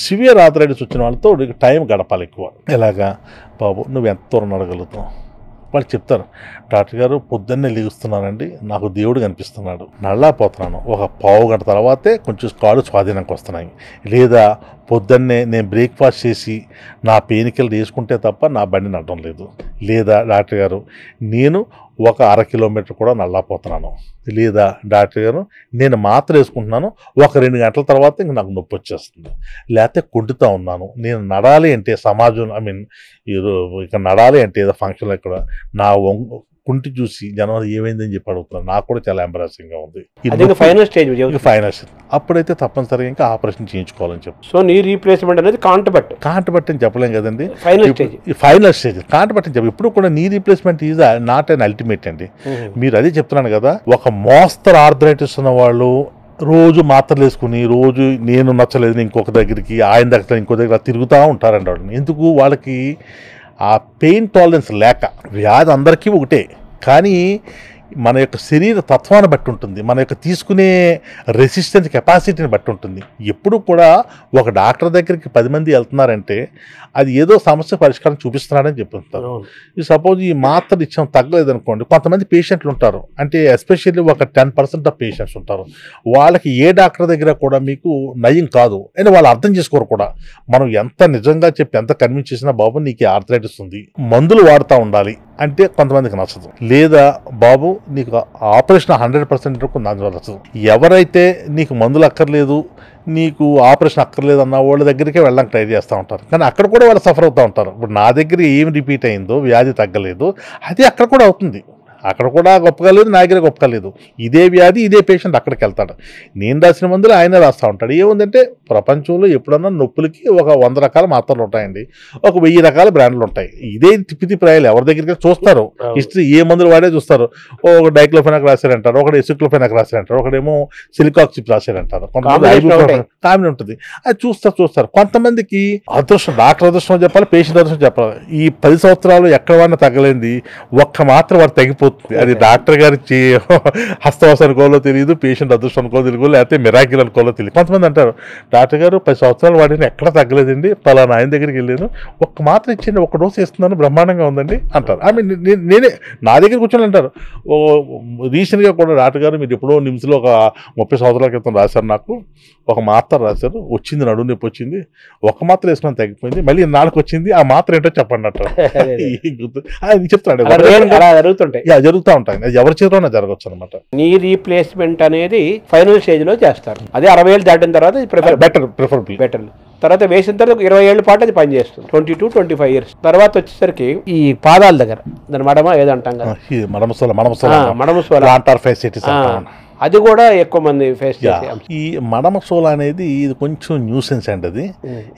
సివియర్ ఆర్థరైటిస్ వచ్చిన వాళ్ళతో టైం గడపాలి ఎక్కువ. ఎలాగా బాబు నువ్వు ఎంత దూరం నడగలుగుతావు? వాళ్ళు చెప్తారు, డాక్టర్ గారు పొద్దున్నే లెగుస్తున్నానండి, నాకు దేవుడు కనిపిస్తున్నాడు, నళ్ళాపోతున్నాను, ఒక పావు గంట తర్వాతే కొంచెం కాళ్ళు స్వాధీనంకి వస్తున్నాయి, లేదా పొద్దున్నే నేను బ్రేక్ఫాస్ట్ చేసి నా పెయిన్కిల్లర్ వేసుకుంటే తప్ప నా బండి నడడం లేదు, లేదా డాక్టర్ గారు నేను ఒక 1/2 కిలోమీటర్ కూడా నళ్ళాపోతున్నాను, లేదా డాక్టర్ గారు నేను మాత్ర వేసుకుంటున్నాను, ఒక 2 గంటల తర్వాత ఇంక నాకు నొప్పి వచ్చేస్తుంది, లేకపోతే కుంటుతూ ఉన్నాను, నేను నడాలి అంటే సమాజం ఇక నడాలి అంటే ఏదో ఫంక్షన్లో ఇక్కడ నా కుంటి చూసి జనం ఏమైందని చెప్పి అడుగుతున్నారు. నాకు కూడా చాలా ఎంబారసింగ్గా ఉంది. ఫైనల్ స్టేజ్, అప్పుడైతే తప్పనిసరిగా ఇంకా ఆపరేషన్ చేయించుకోవాలని చెప్పి. సో నీ రీప్లేస్మెంట్ అనేది కాంటబట్ అని చెప్పలేం కదండి, ఫైనల్ స్టేజ్ కాంటబట్ అని చెప్పి. ఇప్పుడు కూడా knee replacement is not an ultimate అండి. మీరు అదే చెప్తున్నాను కదా, ఒక మోస్తరు ఆర్థరైటిస్ ఉన్న వాళ్ళు రోజు మాత్రలు వేసుకుని రోజు నేను నచ్చలేదు ఇంకొక దగ్గరికి, ఆయన దగ్గర ఇంకో దగ్గర తిరుగుతూ ఉంటారండి. వాళ్ళు ఎందుకు? వాళ్ళకి ఆ పెయిన్ టాలరెన్స్ లేక. వ్యాధి అందరికీ ఒకటే, కానీ మన యొక్క శరీర తత్వాన్ని బట్టి ఉంటుంది, మన యొక్క తీసుకునే రెసిస్టెన్స్ కెపాసిటీని బట్టి ఉంటుంది. ఎప్పుడు కూడా ఒక డాక్టర్ దగ్గరికి 10 మంది వెళ్తున్నారంటే అది ఏదో సమస్య పరిష్కారం చూపిస్తున్నాడని చెప్తుంటారు. ఈ సపోజ్ ఈ మాత్రలు ఇచ్చాం తగ్గలేదు అనుకోండి, కొంతమంది పేషెంట్లు ఉంటారు, అంటే ఎస్పెషల్లీ ఒక 10% ఆఫ్ పేషెంట్స్ ఉంటారు, వాళ్ళకి ఏ డాక్టర్ దగ్గర కూడా మీకు నయం కాదు అని వాళ్ళు అర్థం చేసుకోరు కూడా. మనం ఎంత నిజంగా చెప్పి ఎంత కన్విన్స్ చేసినా బాబు నీకు ఆర్థరైటిస్ ఉంది, మందులు వాడుతూ ఉండాలి అంటే కొంతమందికి నచ్చదు, లేదా బాబు నీకు ఆపరేషన్ 100% నచ్చదు. ఎవరైతే నీకు మందులు అక్కర్లేదు, నీకు ఆపరేషన్ అక్కర్లేదు అన్న వాళ్ళ దగ్గరికే వెళ్ళడానికి ట్రై చేస్తూ ఉంటారు, కానీ అక్కడ కూడా వాళ్ళు సఫర్ అవుతూ ఉంటారు. ఇప్పుడు నా దగ్గర ఏం రిపీట్ అయిందో, వ్యాధి తగ్గలేదు, అది అక్కడ కూడా అవుతుంది. అక్కడ కూడా గొప్పగా లేదు, నా దగ్గర గొప్పగా లేదు. ఇదే వ్యాధి ఇదే పేషెంట్ అక్కడికి వెళ్తాడు, నేను రాసిన మందులు ఆయన రాస్తూ ఉంటాడు. ఏముందంటే ప్రపంచంలో ఎప్పుడన్నా నొప్పులకి ఒక 100 రకాల మాత్రలు ఉంటాయండి, ఒక 1000 రకాల బ్రాండ్లు ఉంటాయి. ఇదే తిప్పిరాయలు ఎవరి దగ్గరికి చూస్తారు, హిస్టరీ ఏ మందులు వాడే చూస్తారు. ఒక డైక్లోఫెనాక్ రాశారంటారు, ఒకటి ఎసిక్లోఫెనాక్ రాశారంటారు, ఒకడేమో సిలికాక్సిప్ రాశారంటారు, కొంతమంది కామన్ ఉంటుంది. అది చూస్తారు. కొంతమందికి అదృష్టం, డాక్టర్ అదృష్టం చెప్పాలి, పేషెంట్ అదృష్టం చెప్పాలి. ఈ 10 సంవత్సరాలు ఎక్కడ వాడినా తగ్గలేంది, ఒక్క మాత్రం వాడు తగ్గిపోతుంది. అది డాక్టర్ గారి హస్తవాస అనుకోవాలో తెలియదు, పేషెంట్ అదృష్టం అనుకోవాలో తెలియదు, లేకపోతే మిరాకిల్ అనుకోవాలో తెలియదు. కొంతమంది అంటారు, డాక్టర్ గారు 10 సంవత్సరాలు వాడిన ఎక్కడ తగ్గలేదండి, పలానా ఆయన దగ్గరికి వెళ్ళాను, ఒక్క మాత్ర ఇచ్చింది, 1 డోసు వేస్తున్నాను, బ్రహ్మాండంగా ఉందండి అంటారు. నేనే నా దగ్గర కూర్చొని అంటారు. రీసెంట్గా కూడా డాక్టర్ గారు మీరు ఎప్పుడో నిమ్స్లో ఒక 30 సంవత్సరాల క్రితం రాశారు, నాకు ఒక మాత్ర రాశారు, వచ్చింది, నడుము నొప్పి వచ్చింది, 1 మాత్ర వేసుకుని తగ్గిపోయింది, మళ్ళీ 4 వచ్చింది, ఆ మాత్ర ఏంటో చెప్పండి అంటారు. చెప్తాడు, జరుగుతూ ఉంటాయి. అది ఎవరి చేతిలోనే జరగచ్చు అనమాట. నీ రీప్లేస్మెంట్ అనేది ఫైనల్ స్టేజ్ లో చేస్తారు. అదే 60 ఏళ్ళు దాటిన తర్వాత బెటర్. తర్వాత వేసిన తర్వాత 20 ఏళ్ల పాటు అది పనిచేస్తుంది, 22-25 years. తర్వాత వచ్చేసరికి ఈ పాదాల దగ్గర దాని మడమ ఏదంటాం కదా, అది కూడా ఎక్కువ మంది ఫేస్ చేసే. ఈ మడమసోల అనేది ఇది కొంచెం న్యూసెన్స్ అండి. అది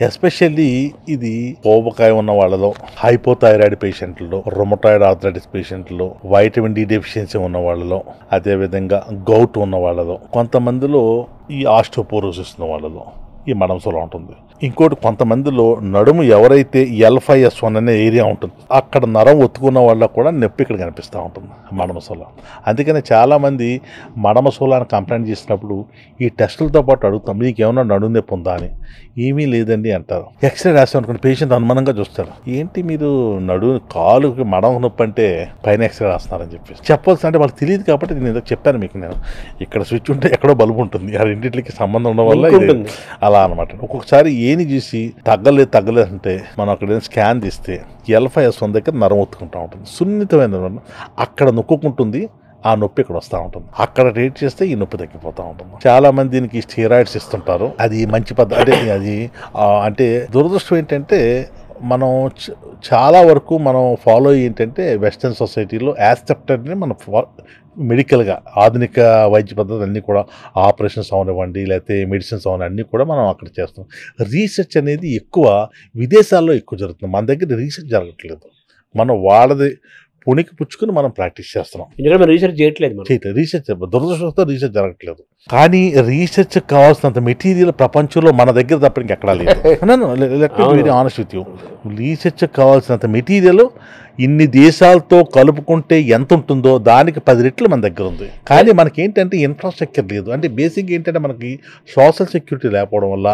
ఎస్పెషల్లీ ఇది కోబకాయ ఉన్న వాళ్ళలో, హైపోథైరాయిడ్ పేషెంట్లలో, రొమటాయిడ్ ఆర్థరైటిస్ పేషెంట్లలో, వైటమిన్ డి డెఫిషియన్సీ ఉన్న వాళ్ళలో, అదేవిధంగా గౌట్ ఉన్న వాళ్ళలో, కొంతమందిలో ఈ ఆస్టియోపోరోసిస్ ఉన్న వాళ్ళలో, ఈ మడమసోలా ఉంటుంది. ఇంకోటి కొంతమందిలో నడుము ఎవరైతే L5S1 అనే ఏరియా ఉంటుంది అక్కడ నరం ఒత్తుకున్న వాళ్ళకు కూడా నొప్పి ఇక్కడ కనిపిస్తూ ఉంటుంది మడమసోలా. అందుకని చాలామంది మడమసోలాని కంప్లైంట్ చేసినప్పుడు ఈ టెస్టులతో పాటు అడుగుతాం, మీకు ఏమైనా నడుము నొప్పి ఉందా అని. ఏమీ లేదండి అంటారు. ఎక్స్రే రాసాం అనుకోండి, పేషెంట్ అనుమానంగా చూస్తారు, ఏంటి మీరు కాలుకి మడమ నొప్పి అంటే పైన ఎక్స్రే రాస్తున్నారని చెప్పాల్సి, అంటే వాళ్ళకి తెలియదు కాబట్టి నేను చెప్పాను మీకు, నేను ఇక్కడ స్విచ్ ఉంటే ఎక్కడో బల్బు ఉంటుంది, ఆ రెండింటికి సంబంధం ఉండడం వల్ల అలా అనమాట. ఒక్కొక్కసారి ఏని చూసి తగ్గలేదు అంటే మనం అక్కడ స్కాన్ తీస్తే L5S1 దగ్గర నరం ఒత్తుకుంటూ ఉంటుంది, సున్నితమైన అక్కడ నొక్కుంటుంది, ఆ నొప్పి ఇక్కడ వస్తూ ఉంటుంది. అక్కడ ట్రీట్ చేస్తే ఈ నొప్పి తగ్గిపోతూ ఉంటుంది. చాలా మంది దీనికి స్టెరాయిడ్స్ ఇస్తుంటారు, అది మంచి పద్ధతి. అది అంటే దురదృష్టం ఏంటంటే మనం చాలా వరకు మనం ఫాలో ఏంటంటే వెస్టర్న్ సొసైటీలో యాక్సెప్టెడ్ని మనం మెడికల్గా ఆధునిక వైద్య పద్ధతులు అన్నీ కూడా ఆపరేషన్స్ అవనివ్వండి, లేకపోతే మెడిసిన్స్ అవని అన్నీ కూడా మనం అక్కడ చేస్తాం. రీసెర్చ్ అనేది ఎక్కువ విదేశాల్లో ఎక్కువ జరుగుతుంది, మన దగ్గర రీసెర్చ్ జరగట్లేదు. మనం వాళ్ళది పుణికి పుచ్చుకుని మనం ప్రాక్టీస్ చేస్తున్నాం, రీసెర్చ్ చేయట్లేదు. రీసెర్చ్ దురదృష్టంతో రీసెర్చ్ జరగట్లేదు. కానీ రీసెర్చ్ కావాల్సినంత మెటీరియల్ ప్రపంచంలో మన దగ్గర తప్ప ఇంకెక్కడా లేదు. Very honest with you, research కావాల్సినంత మెటీరియల్ ఇన్ని దేశాలతో కలుపుకుంటే ఎంత ఉంటుందో దానికి 10 రెట్లు మన దగ్గర ఉంది. కానీ మనకి ఏంటంటే ఇన్ఫ్రాస్ట్రక్చర్ లేదు. అంటే బేసిక్ ఏంటంటే మనకి సోషల్ సెక్యూరిటీ లేకపోవడం వల్ల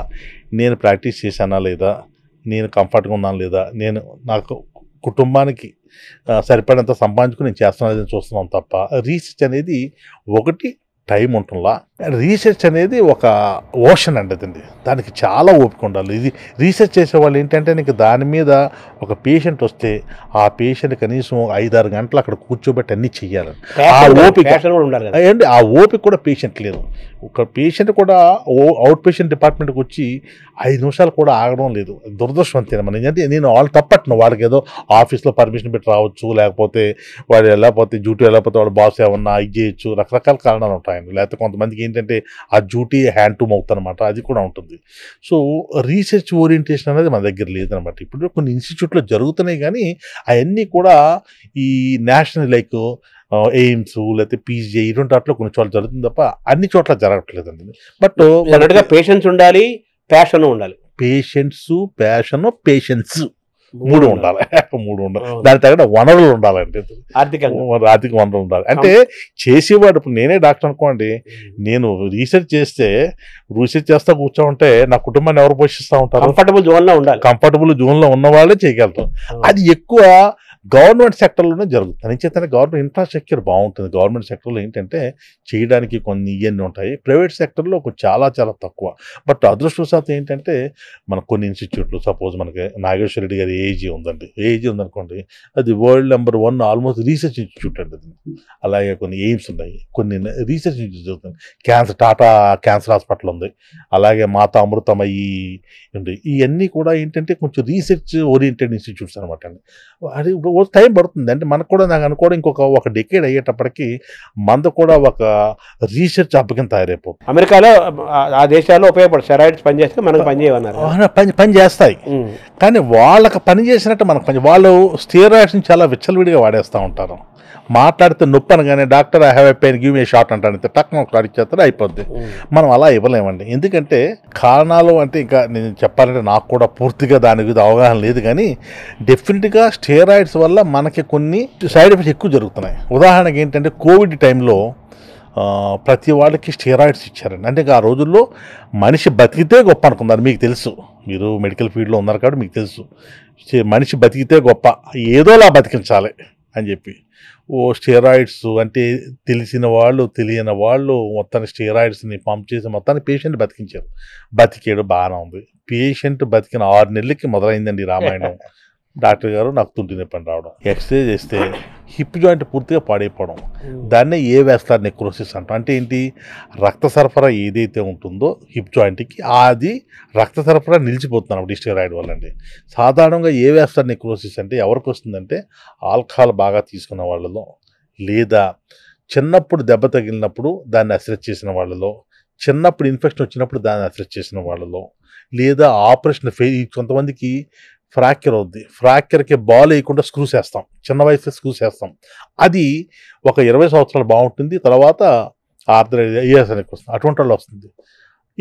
నేను ప్రాక్టీస్ చేశానా లేదా, నేను కంఫర్ట్గా ఉన్నాను లేదా, నేను నాకు కుటుంబానికి సరిపడంత సంపాదించుకుని నేను చేస్తున్నా లేదని చూస్తున్నాం తప్ప రీసెర్చ్ అనేది ఒకటి టైం ఉంటుందా. రీసెర్చ్ అనేది ఒక ఓషన్ అండి, అదండి, దానికి చాలా ఓపిక ఉండాలి. ఇది రీసెర్చ్ చేసేవాళ్ళు ఏంటంటే నీకు దాని మీద ఒక పేషెంట్ వస్తే ఆ పేషెంట్ కనీసం 5-6 గంటలు అక్కడ కూర్చోబెట్టి అన్నీ చెయ్యాలి. ఆ ఓపిక అండి, ఆ ఓపిక కూడా పేషెంట్ లేదు. ఒక పేషెంట్ కూడా అవుట్ పేషెంట్ డిపార్ట్మెంట్కి వచ్చి 5 నిమిషాలు కూడా ఆగడం లేదు. దురదృష్టం అంతే. మన ఏంటంటే నేను వాళ్ళు తప్పట్ను, వాడికి ఏదో ఆఫీస్లో పర్మిషన్ పెట్టి రావచ్చు, లేకపోతే వాడు వెళ్ళకపోతే డ్యూటీ వెళ్ళకపోతే వాడు బాస్ ఏమన్నా ఇది చేయొచ్చు, రకరకాల కారణాలు ఉంటాయండి. లేకపోతే కొంతమందికి ఏంటంటే ఆ డ్యూటీ హ్యాండ్ టు మౌత్ అనమాట, అది కూడా ఉంటుంది. సో రీసెర్చ్ ఓరియంటేషన్ అనేది మన దగ్గర లేదనమాట. ఇప్పుడు కొన్ని ఇన్స్టిట్యూట్లో జరుగుతున్నాయి కానీ అవన్నీ కూడా ఈ నేషనల్ లైక్ ఎయిమ్స్ లేకపోతే పీజీ ఇటువంటి వాటిలో కొన్ని చోట్ల జరుగుతుంది తప్ప అన్ని చోట్ల జరగట్లేదండి. బట్ పేషెన్స్ ఉండాలి, ప్యాషన్ ఉండాలి. పేషెన్స్ మూడు ఉండాలి. దాని తగ్గ వనరులు ఉండాలండి, ఆర్థిక వనరులు ఉండాలి. అంటే చేసేవాడు, ఇప్పుడు నేనే డాక్టర్ అనుకోండి, నేను రీసెర్చ్ చేస్తా కూర్చోంటే నా కుటుంబాన్ని ఎవరు పోషిస్తూ ఉంటారు? కంఫర్టబుల్ జోన్ లో ఉన్న వాళ్ళే చేయగలుగుతాం. అది ఎక్కువ గవర్నమెంట్ సెక్టర్లోనే జరుగుతుంది. నిశ్చితంగా గవర్నమెంట్ ఇన్ఫ్రాస్ట్రక్చర్ బాగుంటుంది. గవర్నమెంట్ సెక్టర్లో ఏంటంటే చేయడానికి కొన్ని ఇవన్నీ ఉంటాయి, ప్రైవేట్ సెక్టర్లో చాలా చాలా తక్కువ. బట్ అదృష్టవశాత్తు ఏంటంటే మనకు కొన్ని ఇన్స్టిట్యూట్లు, సపోజ్ మనకి నాగేశ్వర రెడ్డి గారి ఏజీ ఉందనుకోండి, అది world number 1 almost research institute అండి. అలాగే కొన్ని ఎయిమ్స్ ఉన్నాయి, కొన్ని రీసెర్చ్ ఇన్స్టిట్యూట్ ఉంది, టాటా క్యాన్సర్ హాస్పిటల్ ఉంది, అలాగే మాతా అమృతమయ్యి ఉంది. ఇవన్నీ కూడా ఏంటంటే కొంచెం రీసెర్చ్ ఓరియంటెడ్ ఇన్స్టిట్యూట్స్ అనమాట అండి. అది టైం పడుతుంది. అంటే మనకు కూడా నాకు అనుకోవడం ఒక డెకేడ్ అయ్యేటప్పటికి మనకు కూడా ఒక రీసెర్చ్ హబ్ కింద తయారైపోతుంది. అమెరికాలో ఆ దేశాల్లో ఉపయోగపడు స్టెరాయిడ్స్ పనిచేస్తే మనకు పని చేస్తాయి, కానీ వాళ్ళకి పని చేసినట్టు మనకు వాళ్ళు స్టెరాయిడ్స్ని చాలా విచ్చలవిడిగా వాడేస్తూ ఉంటారు. మాట్లాడితే నొప్పి అనగానే doctor I have a pain give me shot అంటాను, టక్న ఇచ్చేస్తారు, అయిపోద్ది. మనం అలా ఇవ్వలేమండి. ఎందుకంటే కారణాలు అంటే ఇంకా నేను చెప్పాలంటే నాకు కూడా పూర్తిగా దాని మీద అవగాహన లేదు, కానీ డెఫినెట్గా స్టెరాయిడ్స్ వల్ల మనకి కొన్ని సైడ్ ఎఫెక్ట్స్ ఎక్కువ జరుగుతున్నాయి. ఉదాహరణకి ఏంటంటే కోవిడ్ టైంలో ప్రతి వాళ్ళకి స్టెరాయిడ్స్ ఇచ్చారండి. అంటే ఆ రోజుల్లో మనిషి బతికితే గొప్ప అనుకున్నారు. మీకు తెలుసు, మీరు మెడికల్ ఫీల్డ్లో ఉన్నారు కాబట్టి మీకు తెలుసు, మనిషి బతికితే గొప్ప, ఏదోలా బతికించాలి అని చెప్పి స్టెరాయిడ్స్ అంటే తెలిసిన వాళ్ళు తెలియని వాళ్ళు మొత్తాన్ని స్టెరాయిడ్స్ని పంప్ చేసి మొత్తాన్ని పేషెంట్ బతికాడు, బాగానే ఉంది. పేషెంట్ బతికిన 6 నెలలకి మొదలైందండి రామాయణం. డాక్టర్ గారు నాకు తుంటి నొప్పి రావడం, ఎక్స్రే చేస్తే హిప్ జాయింట్ పూర్తిగా పాడైపోవడం, దాన్నే ఏవాస్కులర్ నెక్రోసిస్ అంటాం. అంటే ఏంటి, రక్త సరఫరా ఏదైతే ఉంటుందో హిప్ జాయింట్కి అది రక్త సరఫరా నిలిచిపోతుంది అన్నమాట స్టెరాయిడ్ వల్ల అండి. సాధారణంగా ఏవాస్కులర్ నెక్రోసిస్ అంటే ఎవరికి వస్తుందంటే ఆల్కహాల్ బాగా తీసుకున్న వాళ్ళలో, లేదా చిన్నప్పుడు దెబ్బ తగిలినప్పుడు దాన్ని అసెస్ చేసిన వాళ్ళలో, చిన్నప్పుడు ఇన్ఫెక్షన్ వచ్చినప్పుడు దాన్ని అసెస్ చేసిన వాళ్ళలో, లేదా ఆపరేషన్ కొంతమందికి ఫ్రాక్చర్ అవుద్ది, ఫ్రాక్చర్కి బాల్ వేయకుండా స్క్రూస్ వేస్తాం, చిన్న వయసులో స్క్రూస్ వేస్తాం. అది ఒక 20 సంవత్సరాలు బాగుంటుంది, తర్వాత ఆర్థరైటిస్ ఇయర్స్ అనేది వస్తుంది, అటువంటి వాళ్ళు వస్తుంది.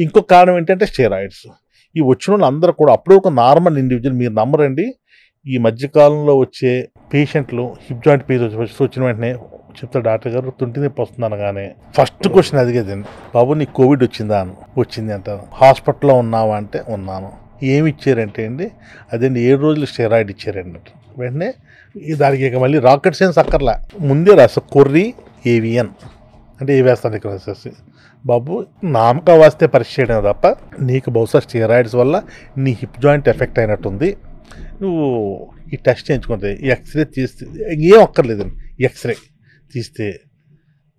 ఇంకో కారణం ఏంటంటే స్టెరాయిడ్స్. ఈ వచ్చిన వాళ్ళు అందరూ కూడా అప్పుడు ఒక నార్మల్ ఇండివిజువల్, మీరు నమ్మరండి, ఈ మధ్యకాలంలో వచ్చే పేషెంట్లు హిప్ జాయింట్ పెయిన్ వచ్చిన వెంటనే చెప్తారు, డాక్టర్ గారు తుంటి నొప్పి వస్తుంది అనగానే ఫస్ట్ క్వశ్చన్ అడిగేదండి, బాబు నీకు కోవిడ్ వచ్చిందా అని. వచ్చింది అంటారు. హాస్పిటల్లో ఉన్నావా అంటే ఉన్నాను. ఏమి ఇచ్చారంటే అండి, అదండి 7 రోజులు స్టెరాయిడ్ ఇచ్చారండి. వెంటనే దానికి ఇక మళ్ళీ రాకెట్ సైన్స్ అక్కర్లా, ముందే రాస్తా కొర్రీ ఏవిఎన్ అంటే ఏ వేస్తాను ఇక్కడ వచ్చేసి, బాబు నామక వాస్తే పరీక్ష చేయడం తప్ప నీకు బహుశా స్టెరాయిడ్స్ వల్ల నీ హిప్ జాయింట్ ఎఫెక్ట్ అయినట్టుంది, నువ్వు ఈ టెస్ట్ చేయించుకుంటే ఈ ఎక్స్రే తీస్తే ఏం అక్కర్లేదండి, ఎక్స్రే తీస్తే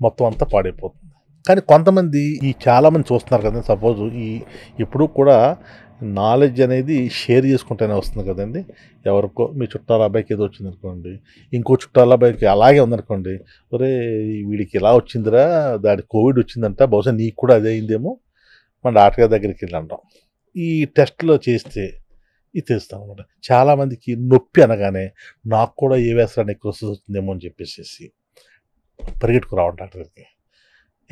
మొత్తం అంతా పాడైపోతుంది. కానీ కొంతమంది ఈ చాలామంది చూస్తున్నారు కదండి, సపోజ్ ఈ ఎప్పుడూ కూడా నాలెడ్జ్ అనేది షేర్ చేసుకుంటూనే వస్తుంది కదండి. ఎవరికో మీ చుట్టాల అబ్బాయికి ఏదో వచ్చింది అనుకోండి, ఇంకో చుట్టాల అబ్బాయికి అలాగే ఉందనుకోండి, ఒరే వీడికి ఇలా వచ్చిందిరా, దానికి కోవిడ్ వచ్చిందంట, బహుశా నీకు కూడా అదే అయిందేమో, మన డాక్టర్ గారి దగ్గరికి వెళ్ళి అంటాం. ఈ టెస్ట్లో చేస్తే ఇది తెలుస్తాం అనమాట. చాలామందికి నొప్పి అనగానే నాకు కూడా ఏ వేసరాన్ని ఎక్కువ వస్తుందేమో అని చెప్పేసి పరిగెట్టుకు రావడం డాక్టర్ గారికి.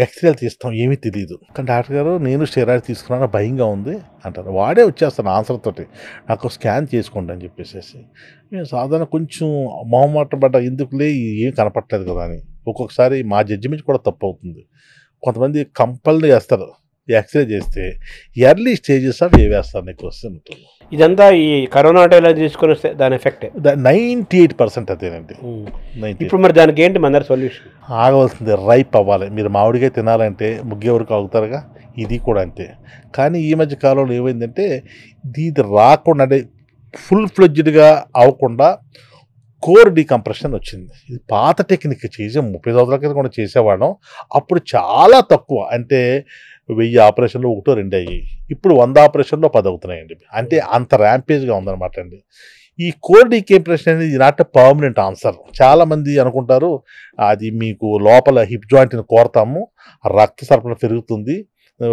ఎక్స్రేలు తీస్తాం, ఏమీ తెలియదు. కానీ డాక్టర్ గారు నేను స్టెరాయిడ్ తీసుకున్నాను, భయంగా ఉంది అంటారు. వాడే వచ్చేస్తాను ఆన్సర్ తోటి, నాకు స్కాన్ చేసుకోండి అని చెప్పేసి. మేము సాధారణ కొంచెం మొహమాట పడ్డ, ఎందుకులే ఏం కనపట్లేదు కదా అని. ఒక్కొక్కసారి మా జడ్జిమెంట్ కూడా తప్పు అవుతుంది. కొంతమంది కంపల్ని చేస్తారు, ఎక్స్రే చేస్తే ఎర్లీ స్టేజెస్ ఆఫ్ ఏ వేస్తారు నీకు వస్తుంది. ఇదంతా ఈ కరోనా టైంలో తీసుకుని వస్తే దాని ఎఫెక్ట్ 98% అదేనండి. ఇప్పుడు మరి దానికి ఏంటి మన సొల్యూషన్? ఆగవలసింది రైప్ అవ్వాలి. మీరు మామిడికాయ తినాలంటే ముగ్గే వరకు ఆగుతారుగా, ఇది కూడా అంతే. కానీ ఈ మధ్య కాలంలో ఏమైందంటే ఇది రాకుండా, అంటే ఫుల్ ఫ్లెడ్జ్డ్గా అవ్వకుండా కోర్ డీకంప్రెషన్ వచ్చింది. ఇది పాత టెక్నిక్ చేసే 30 సంవత్సరాల క్రితం కూడా చేసేవాళ్ళం. అప్పుడు చాలా తక్కువ, అంటే 1000 ఆపరేషన్లు 1-2 అయ్యాయి. ఇప్పుడు 100 ఆపరేషన్లో 10 అవుతున్నాయండి. అంటే అంత ర్యాంపేజ్గా ఉందన్నమాట అండి. ఈ కోర్ డీకంప్రెషన్ అనేది నాట్ ఎ పర్మనెంట్ ఆన్సర్. చాలామంది అనుకుంటారు అది మీకు లోపల హిప్ జాయింట్ని కోరతాము, రక్త సరఫరా పెరుగుతుంది,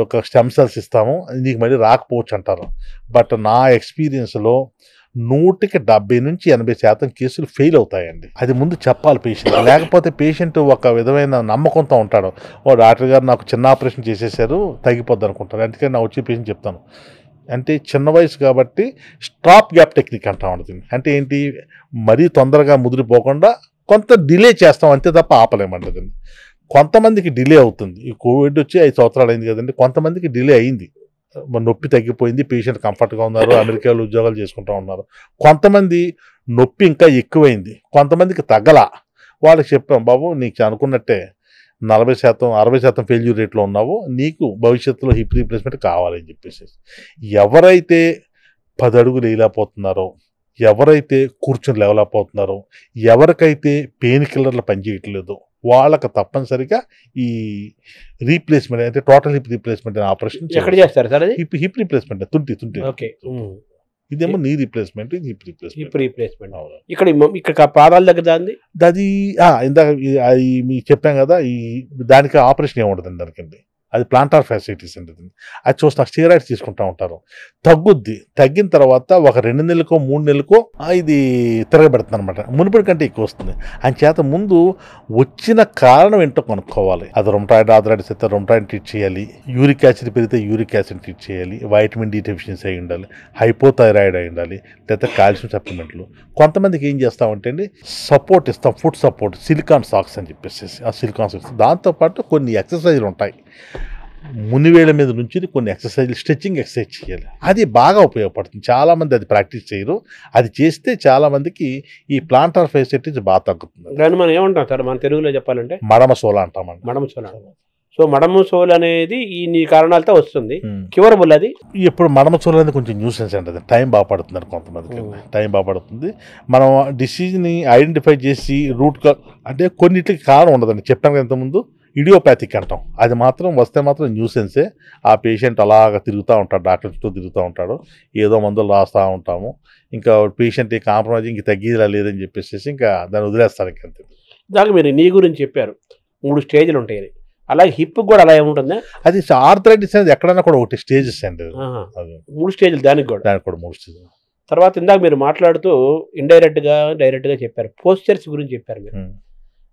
ఒక స్టెమ్ సెల్స్ ఇస్తాము, నీకు మళ్ళీ రాకపోవచ్చు అంటారు. బట్ నా ఎక్స్పీరియన్స్లో 100-80% కేసులు ఫెయిల్ అవుతాయండి. అది ముందు చెప్పాలి పేషెంట్, లేకపోతే పేషెంట్ ఒక విధమైన నమ్మకంతో ఉంటాడు, ఓ డాక్టర్ గారు నాకు చిన్న ఆపరేషన్ చేసేసారు తగ్గిపోద్ది అనుకుంటారు. అందుకని నా వచ్చి పేషెంట్ చెప్తాను, అంటే చిన్న వయసు కాబట్టి స్టాప్ గ్యాప్ టెక్నిక్ అంటాం ఉంటుంది. అంటే ఏంటి, మరీ తొందరగా ముదిరిపోకుండా కొంత డిలే చేస్తాం అంతే తప్ప ఆపలేమంటదండి. కొంతమందికి డిలే అవుతుంది. ఈ కోవిడ్ వచ్చి 5 సంవత్సరాలు అయింది కదండి, కొంతమందికి డిలే అయింది, నొప్పి తగ్గిపోయింది, పేషెంట్ కంఫర్ట్గా ఉన్నారు, అమెరికాలో ఉద్యోగాలు చేసుకుంటూ ఉన్నారు. కొంతమంది నొప్పి ఇంకా ఎక్కువైంది, కొంతమందికి తగ్గలా. వాళ్ళకి చెప్పాం, బాబు నీకు అనుకున్నట్టే 40% 60% ఫెయిల్యూర్ రేట్లో ఉన్నావు, నీకు భవిష్యత్తులో హిప్ రీప్లేస్మెంట్ కావాలని చెప్పేసి. ఎవరైతే 10 అడుగులు వేయలేకపోతున్నారో, ఎవరైతే కూర్చొని లేవలేకపోతున్నారో, ఎవరికైతే పెయిన్ కిల్లర్లు పనిచేయట్లేదో వాళ్ళకి తప్పనిసరిగా ఈ రీప్లేస్మెంట్, అంటే టోటల్ హిప్ రీప్లేస్మెంట్ ఆపరేషన్ ఎక్కడ చేస్తారు సార్? అది హిప్ రీప్లేస్మెంట్, తుంటి. ఓకే, ఇదేమో నీ రీప్లేస్మెంట్, ఇది హిప్ హిప్ రీప్లేస్మెంట్. ఇక్కడ పాదాల దగ్గర దాన్ని అది ఇందాక అది మీకు చెప్పాం కదా, ఈ దానికి ఆపరేషన్ ఏముండదండి దానికండి, అది ప్లాంటార్ ఫ్యాసిలిటీస్ అండి. అది చూస్తే స్టెరాయిడ్స్ తీసుకుంటూ ఉంటారు, తగ్గుద్ది. తగ్గిన తర్వాత ఒక 2 నెలలకో 3 నెలలకో ఇది తిరగబెడుతుంది అనమాట, మునుపటి కంటే ఎక్కువ వస్తుంది. అని చేత ముందు వచ్చిన కారణం ఏంటో కనుక్కోవాలి. అది రొమటాయిడ్ ఆర్థరైటిస్ అయితే రొమటాయిడ్ ట్రీట్ చేయాలి, యూరిక్ యాసిడ్ పెరిగితే యూరిక్ యాసిడ్ ట్రీట్ చేయాలి, వైటమిన్ డి డెఫిషియన్సీ అయి ఉండాలి, హైపోథైరాయిడ్ అయి ఉండాలి, లేదా కాల్షియం సప్లిమెంట్లు. కొంతమందికి ఏం చేస్తామంటే అండి, సపోర్ట్ ఇస్తాం, ఫుడ్ సపోర్ట్, సిలికాన్ సాక్స్ అని చెప్పేసి ఆ సిలికాన్ సాక్స్. దాంతోపాటు కొన్ని ఎక్సర్సైజ్లు ఉంటాయి, మునివేళ్ల మీద నుంచి కొన్ని ఎక్సర్సైజ్లు, స్ట్రెచ్చింగ్ ఎక్సర్సైజ్ చేయాలి. అది బాగా ఉపయోగపడుతుంది. చాలామంది అది ప్రాక్టీస్ చేయరు, అది చేస్తే చాలామందికి ఈ ప్లాంటార్ ఫెసిలిటీస్ బాగా తగ్గుతుంది. దాన్ని మనం ఏమంటాం సార్ మన తెలుగులో చెప్పాలంటే? మడమ సోల అంటామండి. మడమ సోల. సో మడమ సోల్ అనేది ఈ కారణాలతో వస్తుంది, క్యూరబుల్ అది. ఇప్పుడు మడమ సోల్ అనేది కొంచెం న్యూసెన్స్ అండి, టైం బాగా పడుతుంది అని కొంతమందికి, టైం బాగా పడుతుంది. మనం డిసీజ్ని ఐడెంటిఫై చేసి రూట్గా, అంటే కొన్నిటికి కారణం ఉండదండి. చెప్పాను కదా ఇంతకుముందు, ఇడియోపాథిక్ అంటాం, అది మాత్రం వస్తే మాత్రం న్యూసెన్సే. ఆ పేషెంట్ అలాగా తిరుగుతూ ఉంటాడు, డాక్టర్ చుట్టూ తిరుగుతూ ఉంటాడు, ఏదో మందులు రాస్తూ ఉంటాము, ఇంకా పేషెంట్ కాంప్రమైజ్ ఇంక తగ్గేలా లేదని చెప్పేసి ఇంకా దాన్ని వదిలేస్తాను ఇంకంతే. దాకా మీరు నీ గురించి చెప్పారు 3 స్టేజ్లు ఉంటాయని, అలాగే హిప్ కూడా అలా ఏముంటుందా? అది ఆర్థరైటిస్ అనేది ఎక్కడైనా కూడా ఒకటి స్టేజెస్ అండి, 3 స్టేజ్లు దానికి కూడా 3 స్టేజ్లు. తర్వాత ఇందాక మీరు మాట్లాడుతూ డైరెక్ట్గా చెప్పారు, పోస్చర్స్ గురించి చెప్పారు. మీరు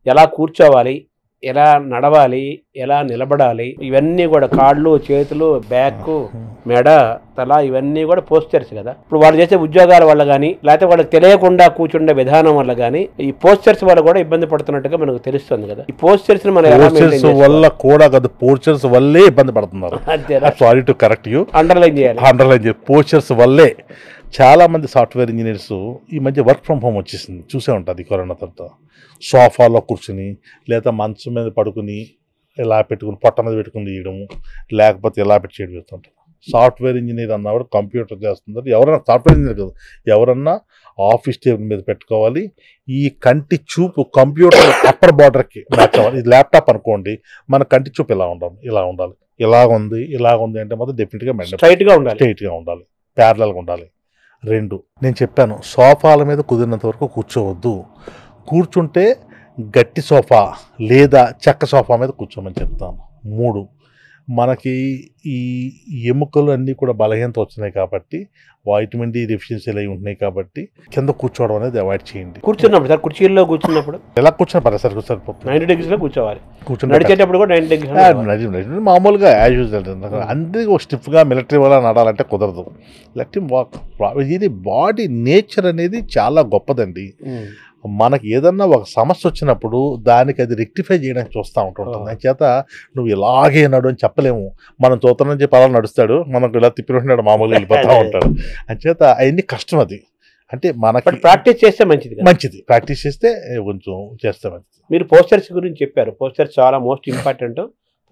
ఎలా కూర్చోవాలి, ఎలా నడవాలి, ఎలా నిలబడాలి, ఇవన్నీ కూడా కాళ్ళు, చేతులు, బ్యాక్, మెడ, తల, ఇవన్నీ కూడా పోస్చర్స్ కదా. ఇప్పుడు వాళ్ళు చేసే ఉద్యోగాల వల్ల కానీ, లేకపోతే వాళ్ళకి తెలియకుండా కూర్చుండే విధానం వల్ల కానీ ఈ పోస్చర్స్ వల్ల కూడా ఇబ్బంది పడుతున్నట్టుగా మనకు తెలుస్తుంది కదా. ఈ పోస్చర్స్ ని మనం వల్ల కూడా కదా, పోస్చర్స్ వల్లే ఇబ్బంది పడుతున్నారు. Sorry to correct you, underline చేయాలి. పోస్చర్స్ వల్లే చాలా మంది సాఫ్ట్వేర్ ఇంజనీర్స్ ఈ మధ్య వర్క్ ఫ్రమ్ హోమ్ వచ్చేసింది, చూసే ఉంటుంది కరోనా తర్వాత. సోఫాలో కూర్చుని లేదా మంచం మీద పడుకుని ఇలా పెట్టుకుని పొట్ట మీద పెట్టుకుని తీయడము, లేకపోతే ఇలా పెట్టి చేయడం చేస్తుంటారు. సాఫ్ట్వేర్ ఇంజనీర్ అన్నవాడు కంప్యూటర్ చేస్తున్నారు. ఎవరన్నా సాఫ్ట్వేర్ ఇంజనీర్ కాదు, ఎవరన్నా ఆఫీస్ టేబుల్ మీద పెట్టుకోవాలి. ఈ కంటి చూపు కంప్యూటర్ అప్పర్ బార్డర్కి మ్యాచ్ అవ్వాలి. ఇది ల్యాప్టాప్ అనుకోండి, మన కంటి చూపు ఇలా ఉండాలి, ఇలా ఉంది అంటే మాత్రం డెఫినెట్గా స్ట్రైట్గా ఉండాలి, ప్యారలల్గా ఉండాలి. 2, నేను చెప్పాను సోఫాల మీద కుదిరినంత వరకు కూర్చోవద్దు. కూర్చుంటే గట్టి సోఫా లేదా చెక్క సోఫా మీద కూర్చోమని చెప్తాను. 3, మనకి ఈ ఎముకలు అన్నీ కూడా బలహీనత వచ్చినాయి కాబట్టి, వైటమిన్ డి డెఫిషియన్సీలు అయి ఉంటున్నాయి కాబట్టి కింద కూర్చోవడం అనేది అవాయిడ్ చేయండి. కూర్చున్నప్పుడు సార్, కుర్చీల్లో కూర్చున్నప్పుడు ఎలా కూర్చున్నా పర్లేదు, సరిపోతుంది. 90 degrees లో కూర్చోవాలి. నడిచేటప్పుడు కూడా 90 degrees మామూలుగా యాజ్ యూజువల్. అందరికీ స్టిఫ్గా మిలిటరీ వల్ల నడాలంటే కుదరదు. Let him walk. ఇది బాడీ నేచర్ అనేది చాలా గొప్పదండి. మనకి ఏదన్నా ఒక సమస్య వచ్చినప్పుడు దానికి అది రెక్టిఫై చేయడానికి చూస్తూ ఉంటుంటుంది. దాని చేత నువ్వు ఇలాగే నడు అని చెప్పలేము. మనం చూస్తానని చెప్పి అలా నడుస్తాడు, మనకు ఇలా తిప్పినట్టున్నాడు, మామూలుగా వెళ్ళిపోతూ ఉంటాడు. అని చేత అవన్నీ కష్టం. అది అంటే మనకి ప్రాక్టీస్ చేస్తే మంచిది. ప్రాక్టీస్ చేస్తే కొంచెం చేస్తే మంచిది. మీరు పోస్చర్స్ గురించి చెప్పారు. పోస్చర్స్ చాలా మోస్ట్ ఇంపార్టెంట్.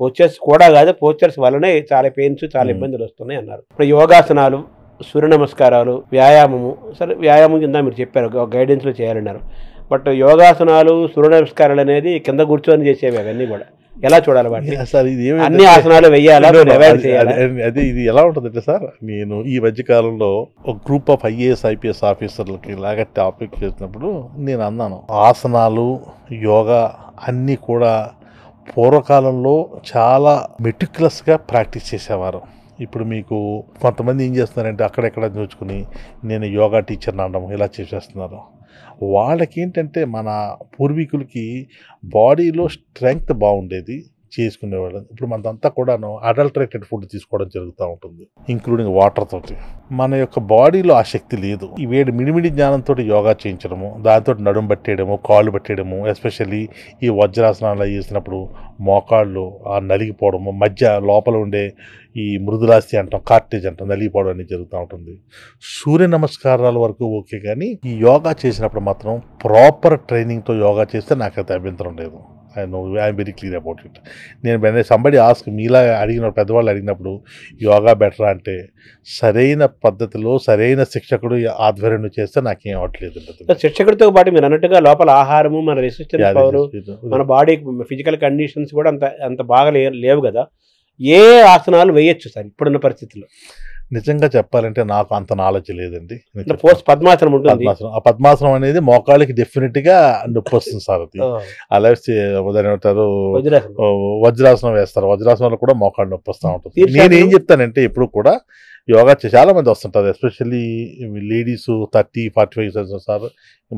పోస్చర్స్ కూడా కాదు, పోస్చర్స్ వల్లనే చాలా పెయిన్స్, చాలా ఇబ్బందులు వస్తున్నాయి అన్నారు. ఇప్పుడు యోగాసనాలు, సూర్య నమస్కారాలు, వ్యాయామము, సరే వ్యాయామం కింద మీరు చెప్పారు గైడెన్స్లో చేయాలన్నారు. బట్ యోగాసనాలు, సూర్య నమస్కారాలు అనేది కింద కూర్చొని చేసేవి, అవన్నీ కూడా ఎలా చూడాలి వాటిని? సార్ ఇది అన్ని ఆసనాలు వెయ్యాలా? అదే ఇది ఎలా ఉంటుందంటే సార్, నేను ఈ మధ్యకాలంలో ఒక గ్రూప్ ఆఫ్ ఐఏఎస్ ఐపీఎస్ ఆఫీసర్లకి ఇలాగ టాపిక్ చేసినప్పుడు నేను అన్నాను, ఆసనాలు, యోగా అన్నీ కూడా పూర్వకాలంలో చాలా మెటిక్యులస్గా ప్రాక్టీస్ చేసేవారు. ఇప్పుడు మీకు కొంతమంది ఏం చేస్తున్నారంటే అక్కడెక్కడ చూసుకుని నేను యోగా టీచర్ని అనడం ఇలా చేసేస్తున్నారు. వాళ్ళకి ఏంటంటే మన పూర్వీకులకి బాడీలో స్ట్రెంగ్త్ బాగుండేది, చేసుకునేవాళ్ళు. ఇప్పుడు మనదంతా కూడాను అడల్టరేటెడ్ ఫుడ్ తీసుకోవడం జరుగుతూ ఉంటుంది, ఇంక్లూడింగ్ వాటర్ తోటి. మన యొక్క బాడీలో ఆ శక్తి లేదు. ఈ వేడి మిడిమిడి జ్ఞానంతో యోగా చేయించడము, దాంతో నడుము పట్టేయడము, కాళ్ళు పట్టేయడము, ఎస్పెషల్లీ ఈ వజ్రాసనాలు చేసినప్పుడు మోకాళ్ళు నలిగిపోవడము, మధ్య లోపల ఉండే ఈ మృదులాస్తి అంటాం, కార్టేజ్ అంటాం, నలిగిపోవడం అనేది జరుగుతూ ఉంటుంది. సూర్య నమస్కారాల వరకు ఓకే, కానీ ఈ యోగా చేసినప్పుడు మాత్రం ప్రాపర్ ట్రైనింగ్తో యోగా చేస్తే నాకైతే అభ్యంతరం లేదు. I'm very clear about it. నేను సంబడి ఆస్క్, మీలా అడిగిన పెద్దవాళ్ళు అడిగినప్పుడు యోగా బెటరా అంటే సరైన పద్ధతిలో సరైన శిక్షకుడు ఆధ్వర్యంలో చేస్తే నాకేం అవ్వట్లేదు. శిక్షకుడితో పాటు మీరు అన్నట్టుగా లోపల ఆహారము, మన రెసిస్టెన్స్ పవర్, మన బాడీ ఫిజికల్ కండిషన్స్ కూడా అంత బాగా లేవు కదా. ఏ ఆసనాలు వేయొచ్చు సార్ ఇప్పుడున్న పరిస్థితుల్లో? నిజంగా చెప్పాలంటే నాకు అంత నాలెడ్జ్ లేదండి. పద్మాసనం ఉంటుంది. ఆ పద్మాసనం అనేది మోకాళ్ళకి డెఫినెట్ గా నొప్పి వస్తుంది సార్. అది అలా ఏమంటారు, వజ్రాసనం వేస్తారు. వజ్రాసనంలో కూడా మోకాళ్ళు నొప్పి వస్తూ ఉంటుంది. నేను ఏం చెప్తానంటే ఎప్పుడు కూడా యోగా చాలా మంది వస్తుంటారు, ఎస్పెషల్లీ లేడీస్ 30-45 ఇయర్స్ సార్.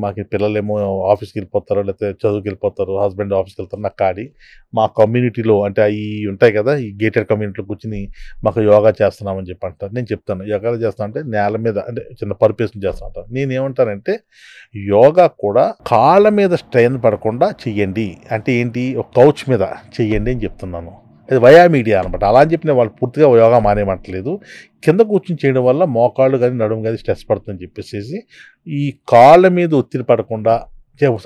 మాకు పిల్లలేమో ఆఫీస్కి వెళ్ళిపోతారు, లేకపోతే చదువుకి వెళ్ళిపోతారు, హస్బెండ్ ఆఫీస్కి వెళ్తారు. నాకు కాడి మా కమ్యూనిటీలో అంటే ఈ ఉంటాయి కదా, ఈ గేటెడ్ కమ్యూనిటీలో కూర్చుని మాకు యోగా చేస్తున్నామని చెప్పి అంటారు. నేను చెప్తాను, యోగా చేస్తా అంటే నేల మీద అంటే చిన్న పరుపేసుకుని చేస్తూ ఉంటాను. నేను ఏమంటానంటే యోగా కూడా కాళ్ళ మీద స్ట్రెయిన్ పడకుండా చెయ్యండి. అంటే ఏంటి, ఒక కౌచ్ మీద చెయ్యండి అని చెప్తున్నాను. అది వయా మీడియా అనమాట. అలా అని చెప్పిన వాళ్ళు పూర్తిగా యోగా మానేయమంటలేదు. కింద కూర్చొని చేయడం వల్ల మోకాళ్ళు కానీ నడుము కానీ స్ట్రెస్ పడుతుందని చెప్పేసి ఈ కాళ్ళ మీద ఒత్తిడి పడకుండా,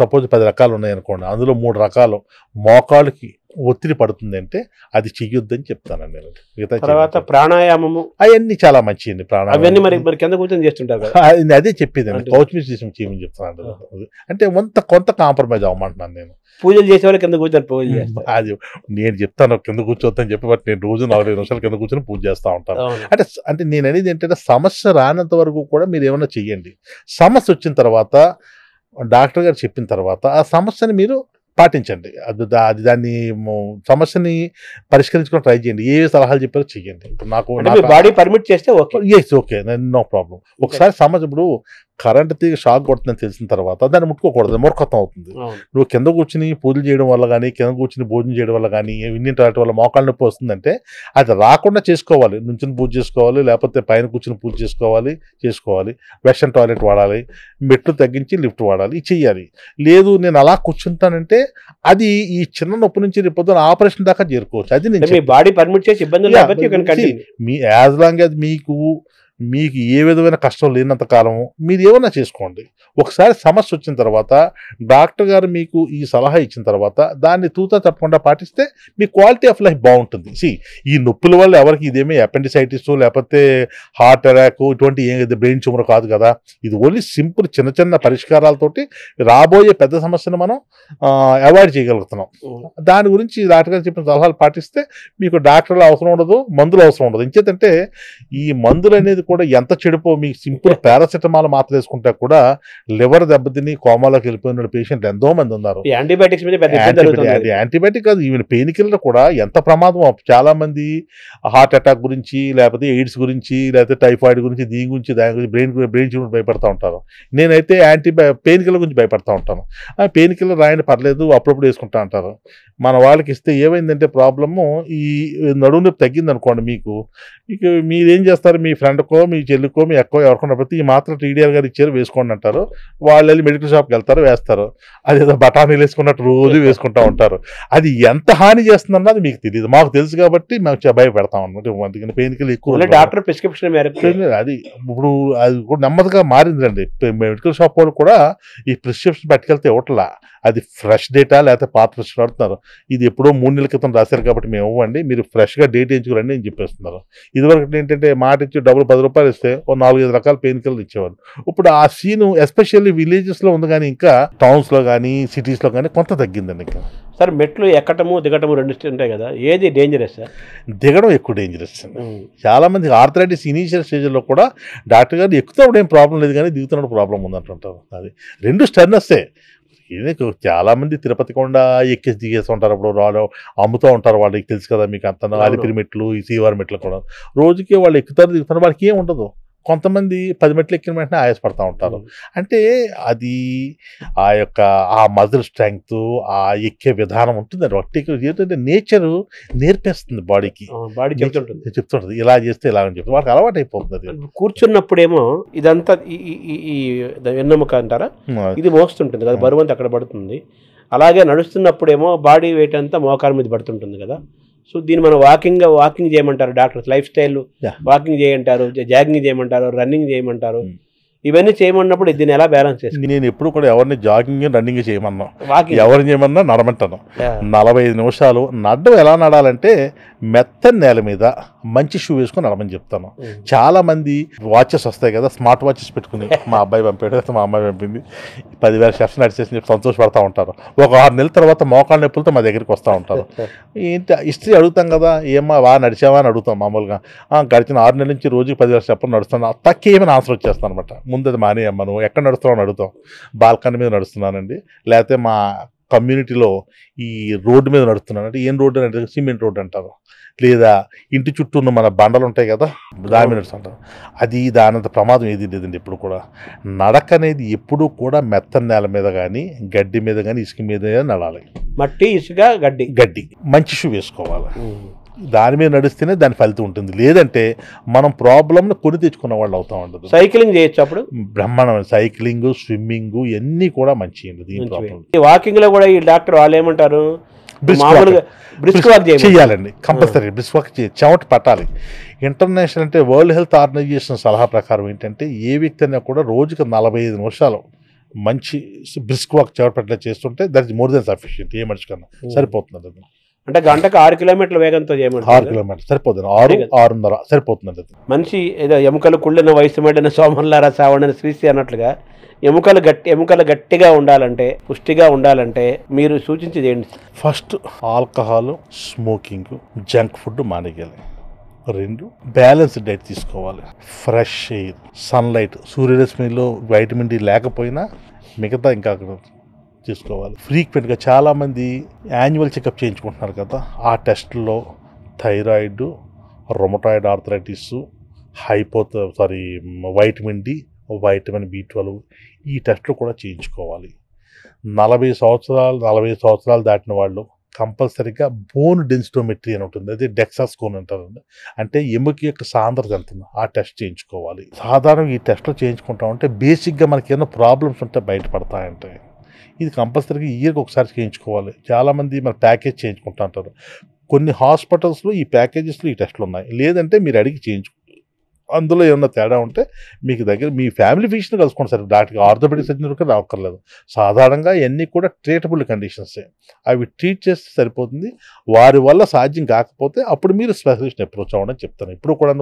సపోజ్ 10 రకాలు ఉన్నాయనుకోండి, అందులో 3 రకాలు మోకాళ్ళకి ఒత్తిడి పడుతుంది అంటే అది చెయ్యొద్దని చెప్తానండి నేను. మిగతా తర్వాత ప్రాణాయామము అవన్నీ చాలా మంచిది. ప్రాణాయామం మరి కింద కూర్చొని చేస్తుంటారు, అదే చెప్పేదండి. కౌచ్ మీద చేయమని చెప్తాను. అంటే కొంత కాంప్రమైజ్ అవ్వమంటున్నాను నేను. పూజలు చేసే వాళ్ళు కింద కూర్చొని పూజ చేస్తారు. అది నేను చెప్తాను కింద కూర్చోద్దని చెప్పి, బట్ నేను రోజు 45 నిమిషాలు కింద కూర్చొని పూజ చేస్తూ ఉంటాను. అంటే నేను అనేది ఏంటంటే సమస్య రానంత వరకు కూడా మీరు ఏమైనా చెయ్యండి. సమస్య వచ్చిన తర్వాత డాక్టర్ గారు చెప్పిన తర్వాత ఆ సమస్యని మీరు పాటించండి. అది దాన్ని సమస్యని పరిష్కరించుకొని ట్రై చేయండి. ఏ సలహాలు చెప్పారో చెయ్యండి. ఇప్పుడు నాకు బాడీ పర్మిట్ చేస్తే ఓకే, ఓకే, నో ప్రాబ్లం. ఒకసారి సమస్య, ఇప్పుడు కరెంట్ తీగ షాక్ కొడుతుందని తెలిసిన తర్వాత దాన్ని ముట్టుకోకూడదు, మూర్ఖత్వం అవుతుంది. నువ్వు కింద కూర్చుని పూజలు చేయడం వల్ల కానీ, కింద కూర్చుని భోజనం చేయడం వల్ల కానీ, ఇన్నింటి వాటి వల్ల మోకాళ్ళ నొప్పి వస్తుందంటే అది రాకుండా చేసుకోవాలి. నుంచుని పూజ చేసుకోవాలి, లేకపోతే పైన కూర్చుని పూజ చేసుకోవాలి. వెస్టర్న్ టాయిలెట్ వాడాలి, మెట్లు తగ్గించి లిఫ్ట్ వాడాలి, ఇది చెయ్యాలి. లేదు నేను అలా కూర్చుంటానంటే అది ఈ చిన్న నొప్పి నుంచి రేపు ఆపరేషన్ దాకా చేరుకోవచ్చు. అది నేను బాడీ పర్మిట్ చేసి ఇబ్బంది మీ యాజ్ లాంగ్ యాజ్ మీకు ఏ విధమైన కష్టం లేనంత కాలం మీరు ఏమన్నా చేసుకోండి. ఒకసారి సమస్య వచ్చిన తర్వాత డాక్టర్ గారు మీకు ఈ సలహా ఇచ్చిన తర్వాత దాన్ని తూతా తప్పకుండా పాటిస్తే మీ క్వాలిటీ ఆఫ్ లైఫ్ బాగుంటుంది. ఈ నొప్పుల వల్ల ఎవరికి ఇదేమీ అపెండిసైటిస్ లేకపోతే హార్ట్ అటాక్ ఇటువంటి బ్రెయిన్ ట్యూమర్ కాదు కదా. ఇది ఓన్లీ సింపుల్ చిన్న చిన్న పరిష్కారాలతోటి రాబోయే పెద్ద సమస్యను మనం అవాయిడ్ చేయగలుగుతున్నాం. దాని గురించి డాక్టర్ గారు చెప్పిన సలహాలు పాటిస్తే మీకు డాక్టర్లు అవసరం ఉండదు, మందులు అవసరం ఉండదు. ఇంకేంటంటే ఈ మందులు అనేది కూడా ఎంత చెడిపో, మీకు సింపుల్ పారాసిటమాల్ మాత్రం వేసుకుంటే కూడా లివర్ దెబ్బతిని కోమాలోకి వెళ్ళిపోయిన పేషెంట్లు ఎంతో మంది ఉన్నారు. యాంటీబయాటిక్ కాదు, ఈవెన్ పెయిన్ కిల్లర్ కూడా ఎంత ప్రమాదం. చాలా మంది హార్ట్ అటాక్ గురించి, లేకపోతే ఎయిడ్స్ గురించి, లేకపోతే టైఫాయిడ్ గురించి, దీని గురించి బ్రెయిన్ ట్యూమర్ భయపడతా ఉంటారు. నేనైతే పెయిన్ కిల్లర్ గురించి భయపడతా ఉంటాను. పెయిన్ కిల్లర్ రాయని పర్లేదు, అప్పుడప్పుడు వేసుకుంటా అంటారు. మన వాళ్ళకి ఇస్తే ఏమైందంటే ప్రాబ్లము, ఈ నడుము నొప్పి తగ్గింది అనుకోండి, మీకు మీరేం చేస్తారు, మీ ఫ్రెండ్కో మీ చెల్లికో మీ ఎక్కో ఎవరికన్నా ప్రతి ఈ మాత్రం టీడీఆర్ గారు ఇచ్చారు వేసుకోండి అంటారు. వాళ్ళు వెళ్ళి మెడికల్ షాప్కి వెళ్తారు, వేస్తారు. అదేదో బఠానీలు వేసుకున్నట్టు రోజు వేసుకుంటూ ఉంటారు. అది ఎంత హాని చేస్తుందన్నది మీకు తెలియదు, మాకు తెలుసు కాబట్టి మేము భయపెడతాం అనమాట. అందుకని పెయిన్ కిల్లర్ ఎక్కువ డాక్టర్ ప్రిస్క్రిప్షన్ అది ఇప్పుడు అది కూడా నెమ్మదిగా మారిందండి. మెడికల్ షాప్ వాళ్ళు కూడా ఈ ప్రిస్క్రిప్షన్ పట్టుకెళ్తే ఇవ్వట్లా, అది ఫ్రెష్ డేటా లేకపోతే పాత ప్రిస్క్రిప్షన్ వాడుతున్నారు. ఇది ఎప్పుడో 3 నెలల క్రితం రాశారు కాబట్టి మేము ఇవ్వండి, మీరు ఫ్రెష్గా డేట్ ఎంచుకోరండి అని చెప్పేస్తున్నారు. ఇదివరకు ఏంటంటే మాట ఇచ్చి డబ్బులు 10 రూపాయలు ఇస్తే ఓ 4-5 రకాల పెయిన్ కిల్లర్ ఇచ్చేవాళ్ళు. ఇప్పుడు ఆ సీను ఎస్పెషల్లీ విలేజెస్లో ఉంది, కానీ ఇంకా టౌన్స్లో కానీ సిటీస్లో కానీ కొంత తగ్గిందండి. ఇంకా సార్ మెట్లు ఎక్కటము దిగటము 2 ఉంటాయి కదా, ఏది డేంజరస్ సార్? దిగడం ఎక్కువ డేంజరస్. చాలా మంది ఆర్థరైటిస్ ఇనీషియల్ స్టేజ్లో కూడా డాక్టర్ గారు ఎక్కుతున్నప్పుడు ఏం ప్రాబ్లం లేదు కానీ దిగుతున్నప్పుడు ప్రాబ్లం ఉందంటుంటారు. అది 2 స్టర్నస్సే. చాలా మంది తిరుపతి కొండ ఎక్కేసి దిగేసి ఉంటారు, అప్పుడు వాళ్ళు అమ్ముతూ ఉంటారు. వాళ్ళకి తెలుసు కదా మీకు అంత అలిపిరి మెట్లు, ఈ శ్రీవారి మెట్లు కూడా రోజుకి వాళ్ళు ఎక్కుతారు దిగుతారు, వాళ్ళకి ఏం ఉండదు. కొంతమంది 10 మెట్లు ఎక్కిన వెంటనే ఆయాసపడతా ఉంటారు. అంటే అది ఆ మజిల్ స్ట్రెంగ్త్, ఆ ఎక్కే విధానం ఉంటుంది. వాటి ఏంటంటే నేచర్ నేర్పేస్తుంది బాడీకి, చెప్తుంటుంది ఇలా చేస్తే ఇలా అని చెప్పి వాళ్ళకి అలవాటు అయిపోతుంది. కూర్చున్నప్పుడేమో ఇదంతా ఈ వెన్నెముక అంటారా, ఇది మోస్తుంటుంది కదా, బరువు అంతా అక్కడ పడుతుంది. అలాగే నడుస్తున్నప్పుడేమో బాడీ వెయిట్ అంతా మోకాల మీద పడుతుంటుంది కదా. సో దీన్ని మనం వాకింగ్ చేయమంటారు డాక్టర్స్, లైఫ్ స్టైల్ వాకింగ్ చేయమంటారు, జాగింగ్ చేయమంటారు, రన్నింగ్ చేయమంటారు. ఇవన్నీ చేయమన్నప్పుడు దీన్ని ఎలా బ్యాలెన్స్ చేస్తాను? నేను ఎప్పుడు కూడా ఎవరిని జాగింగ్ రన్నింగ్ చేయమన్నా, ఎవరిని చేయమన్నా నడమంటాను. 45 నిమిషాలు నడడం. ఎలా నడాలంటే మెత్తని నేల మీద మంచి షూ వేసుకొని నడమని చెప్తాను. చాలా మంది వాచెస్ వస్తాయి కదా, స్మార్ట్ వాచెస్ పెట్టుకుని, మా అబ్బాయి పంపాడు, మా అమ్మాయి పంపింది, 10,000 స్టెప్స్ నడిచేసి చెప్పి సంతోషపడతా ఉంటారు. ఒక 6 నెలల తర్వాత మోకాళ్ళ నొప్పులతో మా దగ్గరికి వస్తూ ఉంటారు. ఏంటి హిస్టరీ అడుగుతాం కదా, ఏమా నడిచావా అని అడుగుతాం మామూలుగా. గడిచిన 6 నెలల నుంచి రోజుకి 10,000 స్టెప్పులు నడుస్తాను, తక్కువేమైనా ఆన్సర్ వచ్చేస్తాను అనమాట. ముందు అది మానేయమ్మా, నువ్వు ఎక్కడ నడుస్తున్నావు అని అడుగుతాం. బాల్కనీ మీద నడుస్తున్నానండి, లేకపోతే మా కమ్యూనిటీలో ఈ రోడ్డు మీద నడుస్తున్నానంటే, ఏం రోడ్డు అంటే సిమెంట్ రోడ్డు అంటారు, లేదా ఇంటి చుట్టూ ఉన్న మన బండలు ఉంటాయి కదా దాని మీద నడుస్తుంటారు. అది దానంత ప్రమాదం ఏది లేదండి. ఎప్పుడు కూడా నడక అనేది ఎప్పుడూ కూడా మెత్తని నేల మీద కానీ, గడ్డి మీద కానీ, ఇసుక మీద నడాలి. మట్టి, ఇసుక, గడ్డి మంచి షూ వేసుకోవాలి. దాని మీద నడిస్తేనే దాని ఫలితం ఉంటుంది. లేదంటే మనం ప్రాబ్లంను కొని తెచ్చుకున్న వాళ్ళు అవుతా ఉండదు. సైక్లింగ్ చేయొచ్చు అప్పుడు, బ్రహ్మాండమైన సైక్లింగ్, స్విమ్మింగ్ ఇవన్నీ కూడా మంచి. వాకింగ్ లో కూడా ఈ డాక్టర్ వాళ్ళు ఏమంటారు, చేయాలండి కంపల్సరీ. బ్రిస్క్ వాక్ చెమట పట్టాలి. ఇంటర్నేషనల్ అంటే వరల్డ్ హెల్త్ ఆర్గనైజేషన్ సలహా ప్రకారం ఏంటంటే ఏ వ్యక్తి అయినా కూడా రోజుకి 45 నిమిషాలు మంచి బ్రిస్క్ వాక్ చెమట పట్టలే చేస్తుంటే that is more than sufficient. ఏ మనిషి కన్నా సరిపోతుంది. అది అంటే గంటకు 6 కిలోమీటర్ల వేగంతో చేయమంటారు. 6 కిలోమీటర్లు సరిపోతుంది, 6-6.5 సరిపోతుంది. మనిషి ఏదో ఎముకలు కుళ్ళిన వయసు మడిన సోమన్లారా సావడని శ్రీశ్రీ అన్నట్లుగా ఎముకలు గట్టిగా ఉండాలంటే, పుష్టిగా ఉండాలంటే మీరు సూచించి చేయండి. First alcohol, smoking, junk food మానేయాలి. 2 బ్యాలెన్స్ డైట్ తీసుకోవాలి. ఫ్రెష్ ఎయిర్, సన్లైట్, సూర్యరశ్మిలో వైటమిన్ డి లేకపోయినా మిగతా ఇంకా చేసుకోవాలి. ఫ్రీక్వెంట్గా చాలామంది యాన్యువల్ చెకప్ చేయించుకుంటున్నారు కదా, ఆ టెస్ట్లో thyroid, rheumatoid arthritis, vitamin D, vitamin B12 ఈ టెస్ట్లు కూడా చేయించుకోవాలి. 40 సంవత్సరాలు దాటిన వాళ్ళు కంపల్సరీగా బోన్ డెన్సిటోమెట్రీ అని ఉంటుంది, అదే డెక్సాస్కోన్ అంటారండి. అంటే ఎముక యొక్క సాంద్రత ఎంత ఉందో ఆ టెస్ట్ చేయించుకోవాలి. సాధారణంగా ఈ టెస్ట్లు చేయించుకుంటామంటే బేసిక్గా మనకి ఏమైనా ప్రాబ్లమ్స్ ఉంటే బయటపడతాయంటే ఇది కంపల్సరీగా ఇయర్కి ఒకసారి చేయించుకోవాలి. చాలామంది మన ప్యాకేజ్ చేయించుకుంటా అంటారు. కొన్ని హాస్పిటల్స్లో ఈ ప్యాకేజెస్లో ఈ టెస్ట్లు ఉన్నాయి, లేదంటే మీరు అడిగి చేయించుకోవాలి. అందులో ఏమన్నా తేడా ఉంటే మీకు దగ్గర మీ ఫ్యామిలీ ఫిజిషియన్ కలుసుకోండి సార్, డాక్టర్ ఆర్థోపెడిక్ సర్జన్ కూడా రావక్కర్లేదు. సాధారణంగా ఇవన్నీ కూడా ట్రీటబుల్ కండిషన్సే, అవి ట్రీట్ చేస్తే సరిపోతుంది. వారి వల్ల సాధ్యం కాకపోతే అప్పుడు మీరు స్పెషలిస్ట్ అప్రోచ్ అవ్వడం చెప్తాను. ఇప్పుడు కూడా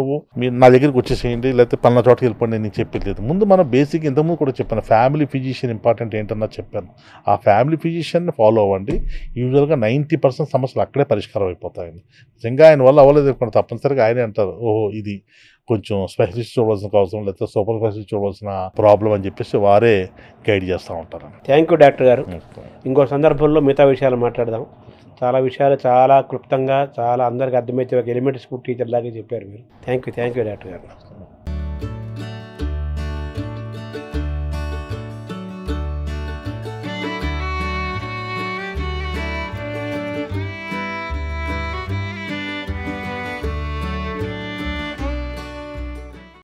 మీరు నా దగ్గరికి వచ్చేసేయండి, లేకపోతే పలానా చోటకి వెళ్ళిపోండి నేను చెప్పలేదు. ముందు మనం బేసిక్ ఇంతకుముందు కూడా చెప్పాను, ఫ్యామిలీ ఫిజిషియన్ ఇంపార్టెంట్ ఏంటన్నా చెప్పాను. ఆ ఫ్యామిలీ ఫిజిషియన్ని ఫాలో అవ్వండి. యూజువల్గా 90% సమస్యలు అక్కడే పరిష్కారం అయిపోతాయండి. నిజంగా ఆయన వల్ల అవ్వలేదు అనుకోండి, తప్పనిసరిగా ఆయనే అంటారు, ఓహో ఇది కొంచెం స్పెషలిస్ట్ చూడవలసిన అవసరం, లేకపోతే సూపర్ స్పెషలిస్ట్ చూడవలసిన ప్రాబ్లం అని చెప్పేసి వారే గైడ్ చేస్తూ ఉంటారు. థ్యాంక్ యూ డాక్టర్ గారు. ఇంకో సందర్భంలో మిగతా విషయాలు మాట్లాడదాం. చాలా విషయాలు చాలా క్లుప్తంగా, చాలా అందరికి అర్థమైతే ఒక ఎలిమెంటరీ స్కూల్ టీచర్ లాగా చెప్పారు మీరు. థ్యాంక్ యూ డాక్టర్ గారు.